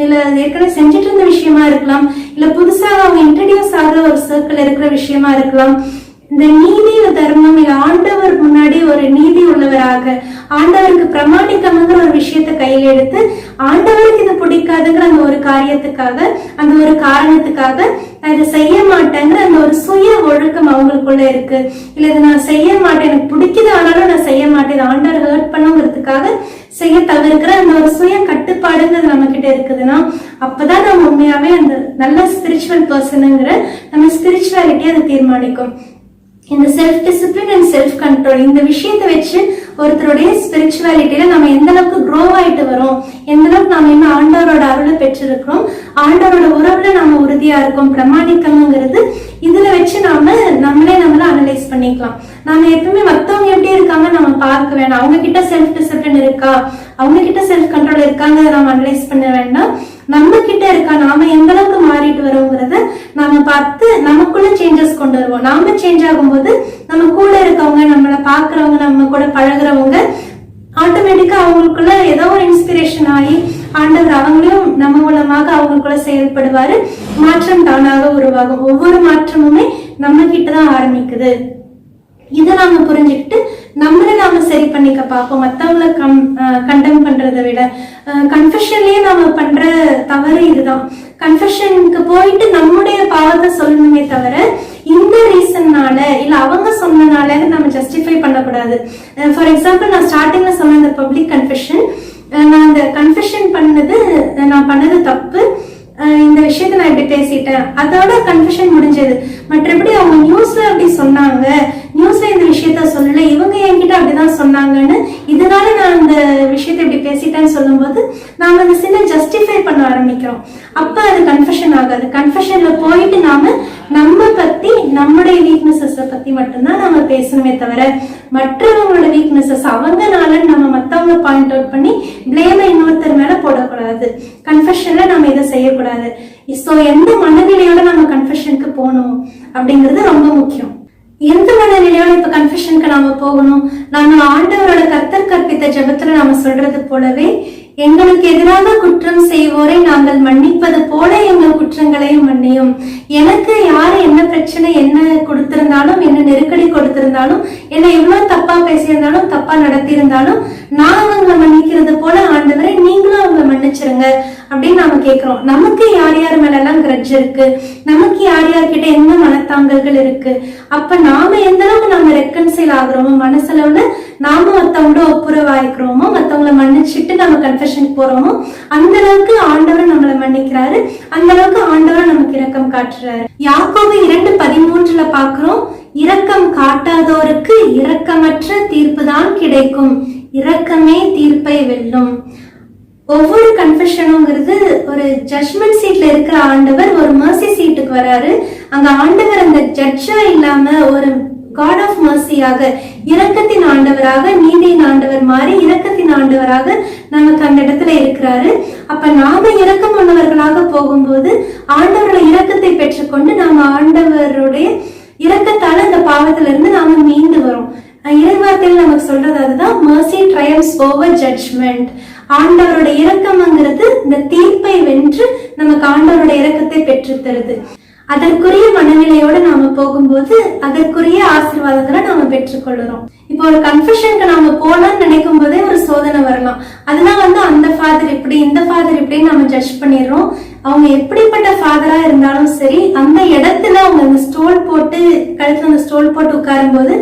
இல்ல ஏற்கனவே செஞ்சுட்டு இருந்த விஷயமா இருக்கலாம், இல்ல புதுசாக அவங்க இன்ட்ரடியூஸ் ஆகிற ஒரு சர்க்கிள் இருக்கிற விஷயமா இருக்கலாம். இந்த நீதி தர்மம், இல்ல ஆண்டவர் முன்னாடி ஒரு நீதி உள்ளவராக, ஆண்டவருக்கு பிரமாணிக்கம்ங்கிற ஒரு விஷயத்தை கையில எடுத்து ஆண்டவருக்கு இது பிடிக்காதுங்கிற அந்த ஒரு காரியத்துக்காக, அந்த ஒரு காரணத்துக்காக நான் இதை செய்ய மாட்டேங்கிற அந்த ஒரு சுய ஒழுக்கம் அவங்களுக்குள்ள இருக்கு. இல்ல இதை நான் செய்ய மாட்டேன், எனக்கு பிடிக்குது ஆனாலும் நான் செய்ய மாட்டேன், இதை ஆண்டவர் ஹர்ட் பண்ணுங்கிறதுக்காக செய்ய தவிர்க்கிற அந்த ஒரு சுய கட்டுப்பாடுங்கிறது நம்ம கிட்ட இருக்குதுன்னா அப்பதான் நம்ம உண்மையாவே அந்த நல்ல ஸ்பிரிச்சுவல் பர்சனுங்கிற நம்ம ஸ்பிரிச்சுவாலிட்டி அதை தீர்மானிக்கும். இந்த self discipline and self control, இந்த விஷயத்தை வச்சு ஒருத்தருடைய ஸ்பிரிச்சுவாலிட்டியில நம்ம எந்த அளவுக்கு க்ரோ ஆயிட்டு வரோம், எந்த அளவுக்கு நாம இன்னும் ஆண்டவரோட அருளை பெற்றிருக்கிறோம், ஆண்டவரோட உறவுல நாம உறுதியா இருக்கோம், பிரமாணிக்கம்ங்கிறது இதுல வச்சு நாம நம்மளே நம்மள அனலைஸ் பண்ணிக்கலாம். நாம எப்பவுமே மத்தவங்க எப்படி இருக்காங்க நம்ம பார்க்க வேண்டாம், அவங்க கிட்ட செல்ஃப் டிசிப்ளின் இருக்கா, அவங்க கிட்ட செல்ஃப் கண்ட்ரோல் இருக்காங்க நம்ம அனலைஸ் பண்ண வேண்டாம். நம்ம கிட்ட இருக்கா, நாம எந்த அளவுக்கு மாறிட்டு வரோங்கிறத நாம பார்த்து நமக்குள்ள சேஞ்சஸ் கொண்டு வருவோம். நாம சேஞ்ச் ஆகும்போது நம்ம கூட இருக்கவங்க, நம்மள பாக்குறவங்க, நம்ம கூட பழகுறவங்க ஆட்டோமேட்டிக்கா அவங்களுக்குள்ள ஏதோ ஒரு இன்ஸ்பிரேஷன் ஆகி ஆண்டவர் அவங்களையும் நம்ம மூலமாக அவங்களுக்குள்ள செயல்படுவாரு. மாற்றம் தானாக உருவாகும். ஒவ்வொரு மாற்றமுமே நம்ம கிட்டதான் ஆரம்பிக்குது. இதை நாம புரிஞ்சுக்கிட்டு நம்மளே நாம சரி பண்ணிக்க பார்ப்போம். மத்தவங்களை கண்டெம் பண்றதை விட கன்ஃபெஷன்லயே நாம பண்ற தவறு இதுதான். கன்ஃபெஷனுக்கு போயிட்டு நம்முடைய பாவத்தை சொல்லணுமே தவிர இந்த ரீசன்னால இல்ல அவங்க சொன்னனால நம்ம ஜஸ்டிஃபை பண்ணக்கூடாது. ஃபார் எக்ஸாம்பிள், நான் ஸ்டார்டிங்ல சொன்ன இந்த பப்ளிக் கன்ஃபெஷன், நான் அந்த கன்ஃபெஷன் பண்ணது நான் பண்ணது தப்பு, இந்த விஷயத்த நான் இப்படி பேசிட்டேன், அதோட கன்ஃபெஷன் முடிஞ்சது. மற்றபடி அவங்க நியூஸ்ல அப்படி சொன்னாங்க, நியூஸ்ல இந்த விஷயத்த சொல்லல, இவங்க என்கிட்ட அப்படி அப்படிதான் சொன்னாங்கன்னு, இதனால நான் இந்த விஷயத்தை இப்படி பேசிட்டேன்னு சொல்லும்போது நாம அந்த சின்ன ஜஸ்டிஃபை பண்ண ஆரம்பிக்கிறோம். அப்ப அது கன்ஃபெஷன் ஆகாது. கன்ஃபெஷன்ல போயிட்டு நம்ம பத்தி, நம்முடைய வீக்னஸஸ் பத்தி மட்டும்தான் நம்ம பேசணுமே தவிர மற்றவங்களோட வீக்னஸஸ் அவங்கனால நம்ம மத்தவங்க பாயிண்ட் அவுட் பண்ணி பிளேமை இன்னொருத்தர் மேல போடக்கூடாது. கன்ஃபெஷன்ல நம்ம இதை செய்யக்கூடாது. சோ எந்த மனநிலையோட நம்ம கன்ஃபெஷனுக்கு போகணும் அப்படிங்கிறது ரொம்ப முக்கியம். எந்த மனநிலையோட இப்ப கன்ஃபெஷனுக்கு நாம போகணும்? நம்ம ஆண்டவரோட கர்த்தர் கற்பித்த ஜெபத்துல நாம சொல்றது போலவே, எங்களுக்கு எதிராக குற்றம் செய்வோரை நாங்கள் மன்னிப்பது போல எங்கள் குற்றங்களையும் மன்னியும். எனக்கு யாரு என்ன பிரச்சனை என்ன கொடுத்திருந்தாலும், என்ன நெருக்கடி கொடுத்திருந்தாலும், என்ன எவ்வளவு தப்பா பேசியிருந்தாலும், தப்பா நடத்தியிருந்தாலும், நான் அவங்களை மன்னிக்கிறது போல ஆண்டவரை நீங்களும் அவங்களை மன்னிச்சிருங்க அப்படின்னு நாம கேட்கிறோம். நமக்கு யார் யார் மேல எல்லாம் கிரட்ஜ் இருக்கு, நமக்கு யார் யார்கிட்ட என்ன மனத்தாங்கல்கள் இருக்கு, அப்ப நாம எந்த அளவுக்கு நம்ம ரெக்கன்சைல் ஆகுறோமோ, மனசளவுல நாம மத்தவங்களோட ஒப்புரவாயிக்கிறோமோ, மத்தவங்களை மன்னிச்சுட்டு நம்ம கன்ஃபெஷனுக்கு போறோமோ, அந்த அளவுக்கு ஆண்டவர் நம்மளை மன்னிக்கிறாரு, அந்த அளவுக்கு ஆண்டவர் நமக்கு இரக்கம் காட்டுறாரு. யாக்கோபு 2:13 பாக்குறோம், இரக்கம் காட்டாதோருக்கு இரக்கமற்ற தீர்ப்பு தான் கிடைக்கும், இரக்கமே தீர்ப்பை வெல்லும். ஒவ்வொரு கன்ஃபெஷனுங்கிறது ஒரு ஜட்ஜ்மெண்ட் சீட்ல இருக்கிற ஆண்டவர் ஒரு மர்சி சீட்டுக்கு வராரு. அங்க ஆண்டவர் அந்த ஜட்ஜா இல்லாம ஒரு காட் ஆஃப் மர்சியாக, இரக்கத்தின் ஆண்டவராக, நீதியின் ஆண்டவர் மாதிரி இரக்கத்தின் ஆண்டவராக நமக்கு அந்த இடத்துல இருக்கிறாரு. அப்ப நாம இரக்கம் உள்ளவர்களாக போகும்போது ஆண்டவரோட இரக்கத்தை பெற்றுக்கொண்டு நாம ஆண்டவருடைய இரக்கத்தால அந்த பாவத்துல இருந்து நாம மீண்டு வரோம். இறைவார்த்தையில் நமக்கு சொல்றது அதுதான், mercy triumphs over judgment. ஆண்டவரோட இரக்கம்ங்கிறது இந்த தீர்ப்பை வென்று நமக்கு ஆண்டவரோட இரக்கத்தை பெற்று தருது. அதற்குரிய மனநிலையோட நாம போகும்போது அதற்குரிய ஆசீர்வாதங்களை நாம பெற்றுக்கொள்ளுறோம். இப்போ ஒரு கன்ஃபெஷனுக்கு நாம போலான்னு நினைக்கும் போதே ஒரு சோதனை வரலாம். அதெல்லாம் அந்த ஃபாதர் இப்படி, இந்த ஃபாதர் இப்படி நம்ம ஜட்ஜ் பண்ணிடுறோம். அவங்க எப்படிப்பட்ட ஃபாதரா இருந்தாலும் சரி, அந்த இடத்துல அவங்க அந்த ஸ்டோல் போட்டு, கழுத்துல அந்த ஸ்டோல் போட்டு உட்காரும் போது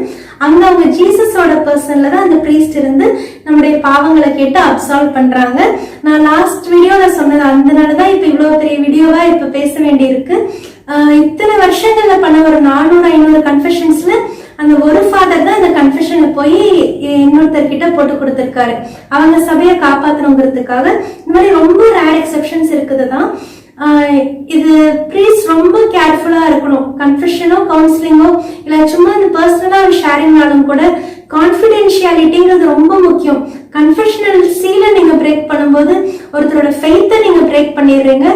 அங்க அவங்க ஜீசஸோட பர்சன்ல தான் அந்த பிரீஸ்ட் இருந்து நம்முடைய பாவங்களை கேட்டு அப்சால்வ் பண்றாங்க. நான் லாஸ்ட் வீடியோல சொன்னது அதனாலதான் இப்ப இவ்வளவு பெரிய வீடியோவா இப்ப பேச வேண்டி இருக்கு. இத்தனை வருஷங்கள்ல பண்ண ஒரு 400-500 கன்ஃபெஷன்ஸ்ல அந்த ஒரு ஃபாதர் தான் அந்த கன்ஃபெஷனை போய் இன்னொருத்தர்கிட்ட போட்டு கொடுத்திருக்காரு, அவங்க சபையை காப்பாத்தணுங்கிறதுக்காக. இந்த மாதிரி ரொம்ப ரேர் எக்ஸெப்ஷன்ஸ் இருக்குதுதான். இது ப்ரீஸ் ரொம்ப கேர்ஃபுல்லா இருக்கணும். கன்ஃபெஷனோ கவுன்சிலிங்கோ இல்ல சும்மா இந்த பர்சனலா ஷேரிங்னாலும் கூட கான்ஃபிடென்ஷியாலிட்டிங்கிறது ரொம்ப முக்கியம். கன்ஃபெஷனல் சீலை நீங்க பிரேக் பண்ணும்போது ஒருத்தரோட ஃபெய்த்தை நீங்க பிரேக் பண்ணிடுறீங்க.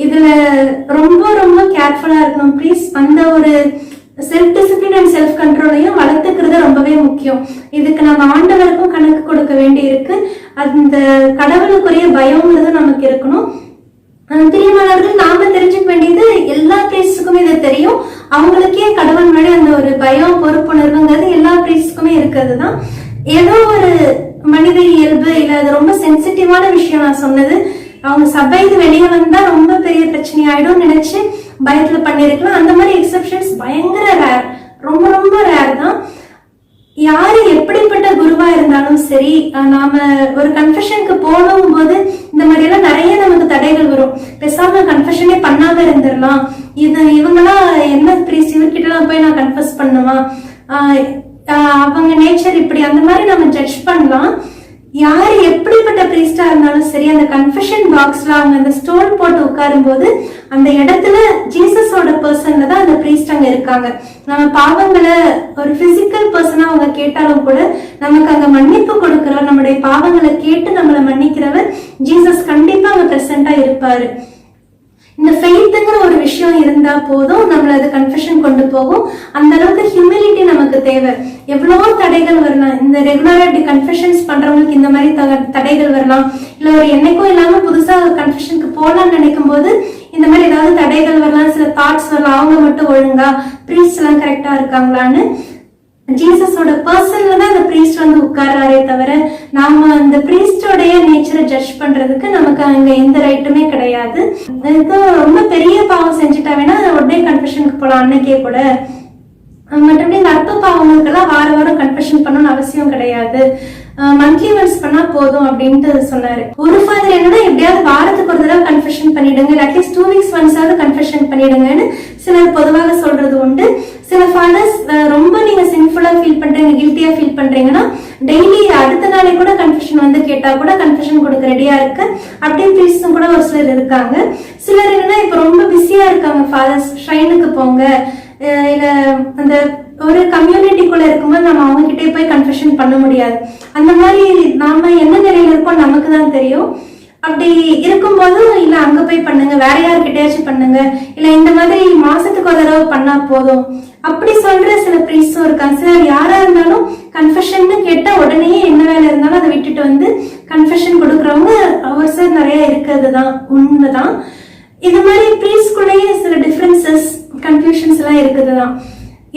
இதுல ரொம்ப ரொம்ப கேர்ஃபுல்லா இருக்கணும் ப்ளீஸ். அந்த ஒரு செல்ஃப் டிசிப்ளின் அண்ட் செல்ஃப் கண்ட்ரோலையும் வளர்த்துக்கிறது ரொம்பவே முக்கியம். இதுக்கு நம்ம ஆண்டவருக்கும் கணக்கு கொடுக்க வேண்டி இருக்கு. அந்த கடவுளுக்குரிய பயம்ங்கிறது நமக்கு இருக்கணும். பிரியமானவர்கள், நாம தெரிஞ்சுக்க வேண்டியது எல்லா பிரீஸ்டுக்குமே இது தெரியும். அவங்களுக்கே கடவுள் மேலே அந்த ஒரு பயம், பொறுப்புணர்வுங்கிறது எல்லா பிரீஸ்டுக்குமே இருக்கிறது தான். ஏதோ ஒரு மனித இயல்பு இல்ல அது ரொம்ப சென்சிட்டிவான விஷயம் நான் சொன்னது. அவங்க சபைக்கு வெளியே வந்தா ரொம்ப பெரிய பிரச்சனை ஆயிடும் நினைச்சு பயத்துல பண்ணிருக்கலாம். அந்த மாதிரி எக்ஸெப்ஷன்ஸ் பயங்கர ரேர், ரொம்ப ரொம்ப ரேர் தான். யாரு எப்படிப்பட்ட குருவா இருந்தாலும் சரி, நாம ஒரு கன்ஃபெஷனுக்கு போகும் போது இந்த மாதிரி எல்லாம் நிறைய நமக்கு தடைகள் வரும். பேசாம கன்ஃபெஷனே பண்ணாம இருந்துடலாம், இவங்கெல்லாம் என்ன பிரீஸ்ட், இவர்கிட்ட எல்லாம் போய் நான் கன்ஃபெஸ் பண்ணுவா, அவங்க நேச்சர் இப்படி, அந்த மாதிரி நம்ம ஜட்ஜ் பண்ணலாம். யாரு எப்படிப்பட்ட பிரீஸ்டா இருந்தாலும் சரி, அந்த கன்ஃபெஷன் பாக்ஸ்ல அவங்க அந்த ஸ்டோன் போட்டு உட்காரும் போது அந்த இடத்துல ஜீசஸோட பர்சன்ல தான் அந்த பிரீஸ்ட் அங்க இருக்காங்க. நம்ம பாவங்களை ஒரு பிசிக்கல் பர்சனா அவங்க கேட்டாலும் கூட நமக்கு அங்க மன்னிப்பு கொடுக்கிறவர், நம்மளுடைய பாவங்களை கேட்டு நம்மளை மன்னிக்கிறவர் ஜீசஸ் கண்டிப்பா அங்க பிரசன்டா இருப்பாரு. இந்த ஃபெய்த்ங்கிற ஒரு விஷயம் இருந்தா போதும், நம்மள அது கன்ஃபெஷன் கொண்டு போகும். அந்த அளவுக்கு ஹியூமிலிட்டி நமக்கு தேவை. எவ்வளவோ தடைகள் வரலாம். இந்த ரெகுலரா இப்படி கன்ஃபெஷன்ஸ் பண்றவங்களுக்கு இந்த மாதிரி தடைகள் வரலாம். இல்ல ஒரு என்னைக்கும் இல்லாம புதுசா கன்ஃபெஷனுக்கு போலான்னு நினைக்கும் போது இந்த மாதிரி ஏதாவது தடைகள் வரலாம், சில தாட்ஸ் வரலாம். அவங்க மட்டும் ஒழுங்கா, பிரீஸ்ட் எல்லாம் கரெக்டா இருக்காங்களான்னு ஜீசஸோட பர்சன்ல தான் அந்த பிரீஸ்ட் உட்கார்றாரே தவிர நாம அந்த பிரீஸ்டோடைய நேச்சரை ஜட்ஜ் பண்றதுக்கு நமக்கு அங்க எந்த ரைட்டுமே கிடையாது. ரொம்ப பெரிய பாவம் செஞ்சுட்டா வேணா உடனே கன்ஃபெஷனுக்கு போலாம் அன்னைக்கே கூட. மற்றபடி இந்த அற்ப பாவங்களுக்கெல்லாம் வார வாரம் கன்ஃபெஷன் பண்ணணும்னு அவசியம் கிடையாது. மந்த்லி ஒன்ஸ் பண்ணா போதும் அப்படின்ட்டு சொன்னாரு. ஒரு ஃபாதர் என்னன்னா எப்படியாவது வாரத்துக்கு ஒரு தடவை கன்ஃபெஷன் பண்ணிடுங்க, அட்லீஸ்ட் 2 வீக்ஸ் ஒன்ஸாவது கன்ஃபெஷன் பண்ணிடுங்கன்னு சிலர் பொதுவாக சொல்றது உண்டு. சில ஃபாதர்ஸ் ரொம்ப நீங்க சின்ஃபுல்லா ஃபீல் பண்றீங்க, கில்ட்டியா ஃபீல் பண்றீங்கன்னா டெய்லி அடுத்த நாளே கூட கன்ஃபெஷன் வந்து கேட்டா கூட கன்ஃபெஷன் கொடுக்க ரெடியா இருக்கு அப்படியே பிரீஸ்டும் கூட ஒரு சிலர் இருக்காங்க. சிலர் என்னன்னா இப்ப ரொம்ப பிஸியா இருக்காங்க ஃபாதர்ஸ், ஷ்ரைனுக்கு போங்க, இல்ல அந்த ஒரு கம்யூனிட்டிக்குள்ள இருக்கும்போது நம்ம அவங்க கிட்டே போய் கன்ஃபெஷன் பண்ண முடியாது. அந்த மாதிரி நாம என்ன நிலையில இருக்கோம் நமக்கு தான் தெரியும். அப்படி இருக்கும்போது இல்ல அங்க போய் பண்ணுங்க, வேற யாருக்கிட்டயாச்சும் பண்ணுங்க, இல்ல இந்த மாதிரி மாசத்துக்கு ஒரு தடவை பண்ணா போதும் அப்படி சொல்ற சில பிரீஸ்டும் இருக்காங்க. சிலர் யாரா இருந்தாலும் கன்ஃபெஷன் கேட்டா உடனே என்ன வேலை இருந்தாலும் அதை விட்டுட்டு வந்து கன்ஃபெஷன் கொடுக்கறவங்க ஒரு சிலர் நிறைய இருக்கிறதுதான் உண்மைதான். இது மாதிரி பிரீஸ்குள்ளேயே சில டிஃபரன்சஸ் கன்ஃபியூஷன்ஸ் எல்லாம் இருக்குதுதான்.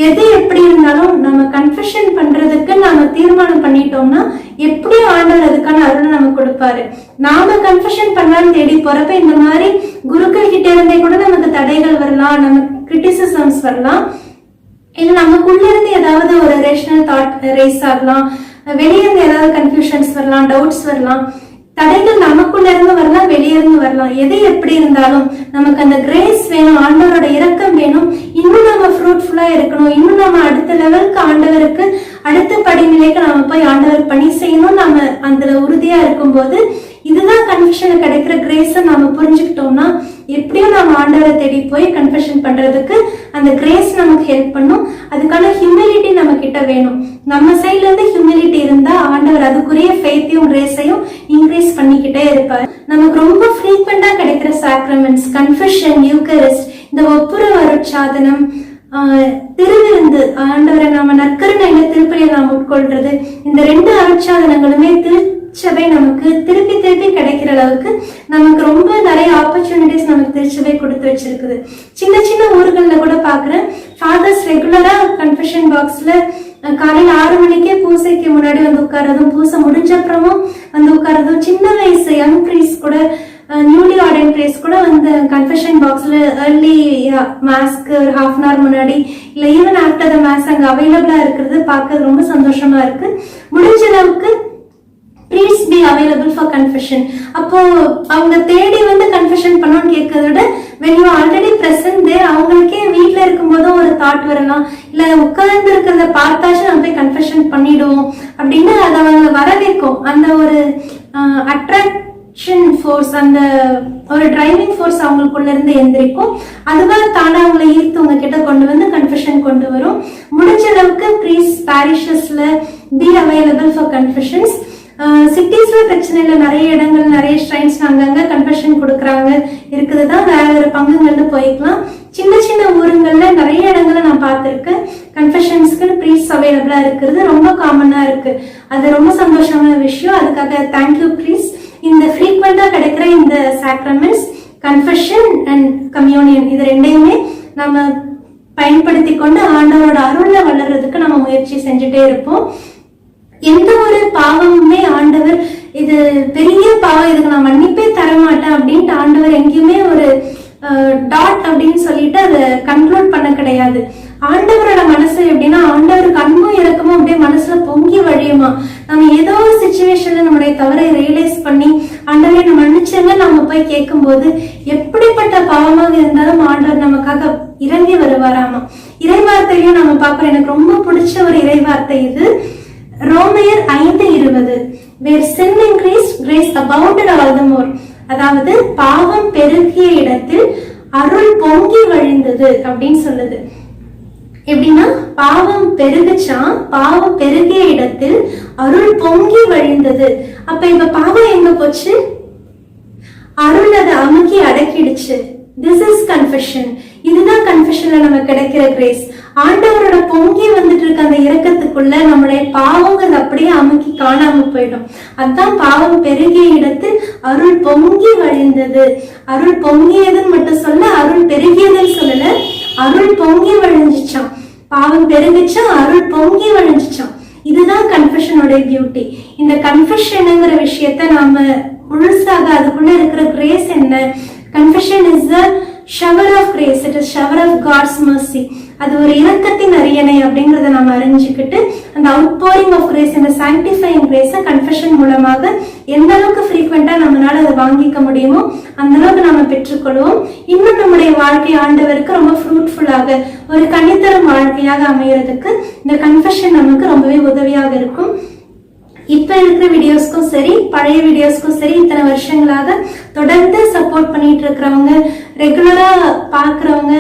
எது எப்படி இருந்தாலும் நம்ம கன்ஃபெஷன் பண்றதுக்கு நாம தீர்மானம் பண்ணிட்டோம்னா எப்படியும் ஆண்டவர் அதுக்கான அருள் நமக்கு கொடுப்பாரு. நாம கன்ஃபெஷன் பண்ணலான்னு தேடி போறப்ப இந்த மாதிரி குருக்கள் கிட்ட இருந்தே கூட நமக்கு தடைகள் வரலாம், நமக்கு கிரிட்டிசிசம்ஸ் வரலாம், இல்ல நமக்குள்ள இருந்து ஏதாவது ஒரு ரேஷனல் தாட் ரேஸ் ஆகலாம், வெளியே இருந்து ஏதாவது கன்ஃபியூஷன்ஸ் வரலாம், டவுட்ஸ் வரலாம். தடைகள் நமக்குள்ள இருந்து வரலாம், வெளியே இருந்து வரலாம். எது எப்படி இருந்தாலும் நமக்கு அந்த கிரேஸ் வேணும், ஆண்டவரோட இரக்கம் வேணும், இன்னும் நம்ம ஃப்ரூட்ஃபுல்லா இருக்கணும், இன்னும் நம்ம அடுத்த லெவலுக்கு ஆண்டவருக்கு அடுத்த படிநிலைக்கு நம்ம போய் ஆண்டவர் பணி செய்யணும். நம்ம அந்த உறுதியா இருக்கும்போது இதுதான் கன்ஃபெஷனுக்கு கிடைக்கிற கிரேஸை நாம புரிஞ்சுக்கிட்டோம்னா எப்படியும் நம்ம ஆண்டவரை தேடி போய் கன்ஃபெஷன் பண்றதுக்கு அந்த கிரேஸ் நமக்கு ஹெல்ப் பண்ணும். அதுக்கான ஹியூமிலிட்டி நம்ம கிட்ட வேணும். நம்ம சைட்ல இருந்து ஹியூமிலிட்டி இருந்தா ஆண்டவர் அதுக்குரிய ஃபெய்த்தையும் கிரேஸையும் இன்க்ரீஸ் பண்ணிக்கிட்டே இருப்பார். நமக்கு ரொம்ப ஃப்ரீக்வெண்டா கிடைக்கிற சாக்ரமெண்ட்ஸ் கன்ஃபெஷன், யூகரிஸ்ட், இந்த ஒப்புரவு அருட்சாதனம், திருவிருந்து, ஆண்டவரை நாம நற்கருணையில திருப்பலியை நாம் உட்கொள்றது, இந்த 2 அருட்சாதனங்களுமே திருச்சபை நமக்கு திருப்பி திருப்பி கிடைக்கிற அளவுக்கு நமக்கு ரொம்ப நிறைய ஆப்பர்ச்சுனிட்டிஸ் நமக்கு திருச்சபை கொடுத்து வச்சிருக்குது. சின்ன சின்ன ஊர்கள்ல கூட பாக்குறேன் ஃபாதர்ஸ் ரெகுலரா கன்ஃபெஷன் பாக்ஸ்ல காலையில 6 மணிக்கே பூசைக்கு முன்னாடி வந்து உட்கார்றதும், பூசை முடிஞ்ச அப்புறமும் வந்து உட்கார்றதும், சின்ன வயசு யங் ப்ரீஸ் கூட நியூலி ஆர்டன் ப்ரீஸ் கூட வந்து கன்ஃபெஷன் பாக்ஸ்ல ஏர்லி மாஸ்க்கு ஒரு ½ hour முன்னாடி இல்ல ஈவன் ஆஃப்டர் த மாஸ் அங்க அவைலபிளா இருக்கிறது பார்க்க ரொம்ப சந்தோஷமா இருக்கு. முடிஞ்ச அளவுக்கு please be available for confession. அப்போ அவங்க தேடி வந்து கன்ஃபெஷன் பண்ணணும்னு கேட்கறத விட when you already present there அவங்களுக்கே வீட்டுல இருக்கும் போதும் ஒரு தாட் வரலாம், இல்ல உட்கார்ந்து இருக்கிறத பார்த்தாச்சும் நம்ம போய் கன்ஃபெஷன் பண்ணிடுவோம் அப்படின்னு அதை அவங்க வர வைக்கும். அந்த ஒரு அட்ராக்ஷன் ஃபோர்ஸ், அந்த ஒரு டிரைவிங் ஃபோர்ஸ் அவங்களுக்குள்ள இருந்து எந்திரிக்கும். அதுவா தானே அவங்களை ஈர்த்து உங்க கிட்ட கொண்டு வந்து கன்ஃபெஷன் கொண்டு வரும். முடிஞ்ச அளவுக்கு ப்ளீஸ் பாரிஷஸ்ல பி அவைலபிள் ஃபார் கன்ஃபெஷன்ஸ். சிட்டிஸ்ல பிரச்சனை இல்லை, நிறைய இடங்கள் நிறைய ஷ்ரைன்ஸ் அங்கங்க கன்ஃபெஷன் கொடுக்குறாங்க இருக்குதுதான், வேற வேற பங்குகள்ல போய்க்கலாம். சின்ன சின்ன ஊருங்கள்ல நிறைய இடங்கள்ல நான் பார்த்திருக்கேன் கன்ஃபெஷன்ஸ்க்கு ப்ரீஸ் அவைலபிளா இருக்கிறது ரொம்ப காமனா இருக்கு. அது ரொம்ப சந்தோஷமான விஷயம். அதுக்காக தேங்க்யூ ப்ளீஸ். இந்த ஃப்ரீக்வெண்டா கிடைக்கிற இந்த சாக்ரமெண்ட்ஸ் கன்ஃபெஷன் அண்ட் கம்யூனியன் இது ரெண்டையுமே நம்ம பயன்படுத்தி கொண்டு ஆண்டவரோட அருள்ல வளர்றதுக்கு நம்ம முயற்சி செஞ்சுட்டே இருப்போம். எந்த ஒரு பாவமுமே ஆண்டவர் இது பெரிய பாவம், இதுக்கு நான் மன்னிப்பே தரமாட்டேன் அப்படின்ட்டு ஆண்டவர் எங்கேயுமே ஒரு டாட் அப்படின்னு சொல்லிட்டு அதை கன்க்ளூட் பண்ண கிடையாது. ஆண்டவரோட மனசு எப்படின்னா ஆண்டவருக்கு அன்பும் இறக்கமும் அப்படியே மனசுல பொங்கி வழியுமா. நம்ம ஏதோ ஒரு சிச்சுவேஷன்ல நம்மளுடைய தவறை ரியலைஸ் பண்ணி ஆண்டவரை நம்ம மன்னிச்சங்க நம்ம போய் கேட்கும் போது எப்படிப்பட்ட பாவமாக இருந்தாலும் ஆண்டவர் நமக்காக இறங்கி வருவாராமா. இறைவார்த்தையும் நம்ம பார்க்கிறோம். எனக்கு ரொம்ப பிடிச்ச ஒரு இறைவார்த்தை இது, ரோமையர் 5:20, where sin increased, grace abounded all the more. அதாவது பாவம் பெருகிய இடத்தில் அருள் பொங்கி வழிந்தது அப்படின்னு சொல்லுது. எப்படின்னா பாவம் பெருகுச்சான், பாவம் பெருகிய இடத்தில் அருள் பொங்கி வழிந்தது. அப்ப இப்ப பாவம் எங்க போச்சு? அருள் அதை அமுக்கி அடக்கிடுச்சு. This is confession. இதுதான் கன்ஃபெஷன்ல நமக்கு கிடைக்கிற கிரேஸ். ஆண்டவரோட பொங்கி வந்துட்டு இருக்க அந்த இரக்கத்துக்குள்ள நம்மளுடைய பாவங்கள் அப்படியே அமுக்கி காணாம போயிடும். அதான் பாவம் பெருகிய இடத்தில் அருள் பொங்கி வழிந்தது. அருள் பொங்கியதுன்னு மட்டும் சொல்ல, அருள் பெருகியதுன்னு சொல்லல, அருள் பொங்கி வழிஞ்சிச்சான். பாவம் பெருகிச்சான், அருள் பொங்கி வழிஞ்சிச்சான். இதுதான் கன்ஃபெஷனோட பியூட்டி. இந்த கன்ஃபெஷனுங்கிற விஷயத்த நாம முழுசாக அதுக்குள்ள இருக்கிற கிரேஸ் என்ன? Confession is the shower of grace. It is shower of God's mercy. அது ஒரு இரக்கத்தின் அரியணை அப்படிங்கறத நாம அறிஞ்சுக்கிட்டு அந்த அவுட்போரிங் ஆஃப் கிரேஸ், இந்த சாங்டிஃபைங் கிரேஸை கன்ஃபெஷன் மூலமாக எந்த அளவுக்கு ஃப்ரீக்வெண்டா நம்மளால அதை வாங்கிக்க முடியுமோ அந்த அளவுக்கு நம்ம பெற்றுக்கொள்வோம். இன்னும் நம்முடைய வாழ்க்கை ஆண்டவருக்கு ரொம்ப ஃப்ரூட்ஃபுல்லாக ஒரு கனித்தரும் வாழ்க்கையாக அமையறதுக்கு இந்த கன்ஃபெஷன் நமக்கு ரொம்பவே உதவியாக இருக்கும். இப்ப இருக்கிற வீடியோஸ்க்கும் சரி, பழைய வீடியோஸ்க்கும் சரி, இத்தனை வருஷங்களாக தொடர்ந்து சப்போர்ட் பண்ணிட்டு இருக்கிறவங்க, ரெகுலரா பாக்குறவங்க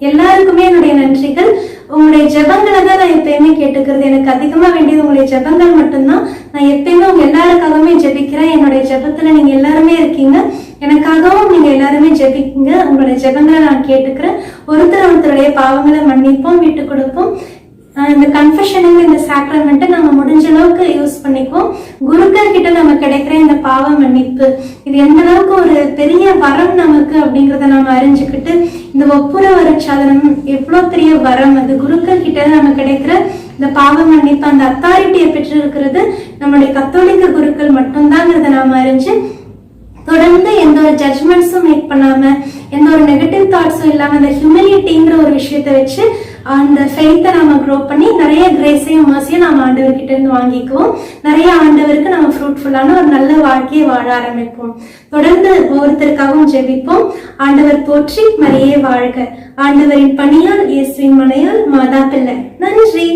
எல்லாருக்குமே என்னுடைய நன்றிகள். உங்களுடைய ஜெபங்களை தான் நான் எப்பயுமே கேட்டுக்கிறது. எனக்கு அதிகமா வேண்டியது உங்களுடைய ஜெபங்கள் மட்டும்தான். நான் எப்பயுமே உங்க எல்லாருக்காகவுமே ஜெபிக்கிறேன். என்னுடைய ஜெபத்துல நீங்க எல்லாருமே இருக்கீங்க. எனக்காகவும் நீங்க எல்லாருமே ஜெபிக்குங்க. உங்களுடைய ஜெபங்களை நான் கேட்டுக்கிறேன். ஒருத்தருடைய பாவங்களை மன்னிப்போம், விட்டு கொடுப்போம். இந்த கன்ஃபெஷனுங்க, இந்த சாக்ரமெண்ட்டை நம்ம முடிஞ்ச அளவுக்கு யூஸ் பண்ணிக்குவோம். குருக்கள் கிட்ட நம்ம கிடைக்கிற இந்த பாவ மன்னிப்பு இது எந்த அளவுக்கு ஒரு பெரிய வரம் நமக்கு அப்படிங்கறத நம்ம அறிஞ்சுக்கிட்டு, இந்த ஒப்புரவு அருட்சாதனம் எவ்வளவு பெரிய வரம். அது குருக்கள் கிட்ட நம்ம கிடைக்கிற இந்த பாவ மன்னிப்பு, அந்த அத்தாரிட்டியை பெற்று இருக்கிறது நம்மளுடைய கத்தோலிக்க குருக்கள் மட்டும்தாங்கிறத நாம அறிஞ்சு தொடர்ந்து எந்த ஒரு ஜட்ஜ்மெண்ட்ஸும் மேக் பண்ணாம, எந்த ஒரு நெகட்டிவ் தாட்ஸும் இல்லாம, அந்த ஹியூமிலிட்டிங்கிற ஒரு விஷயத்த வச்சு அந்த ஃபெய்த்தை நாம க்ரோ பண்ணி நிறைய கிரேஸையும் மர்சியும் நாம ஆண்டவர்கிட்ட இருந்து வாங்கிக்குவோம். நிறைய ஆண்டவருக்கு நம்ம ஃப்ரூட்ஃபுல்லான ஒரு நல்ல வாழ்க்கையை வாழ ஆரம்பிப்போம். தொடர்ந்து ஒவ்வொருத்தருக்காகவும் ஜெபிப்போம். ஆண்டவர் போற்றி, மரியே வாழ்க. ஆண்டவரின் பணியால், இயேசுவின் மனையால், மாதா பிள்ளை. நன்றி.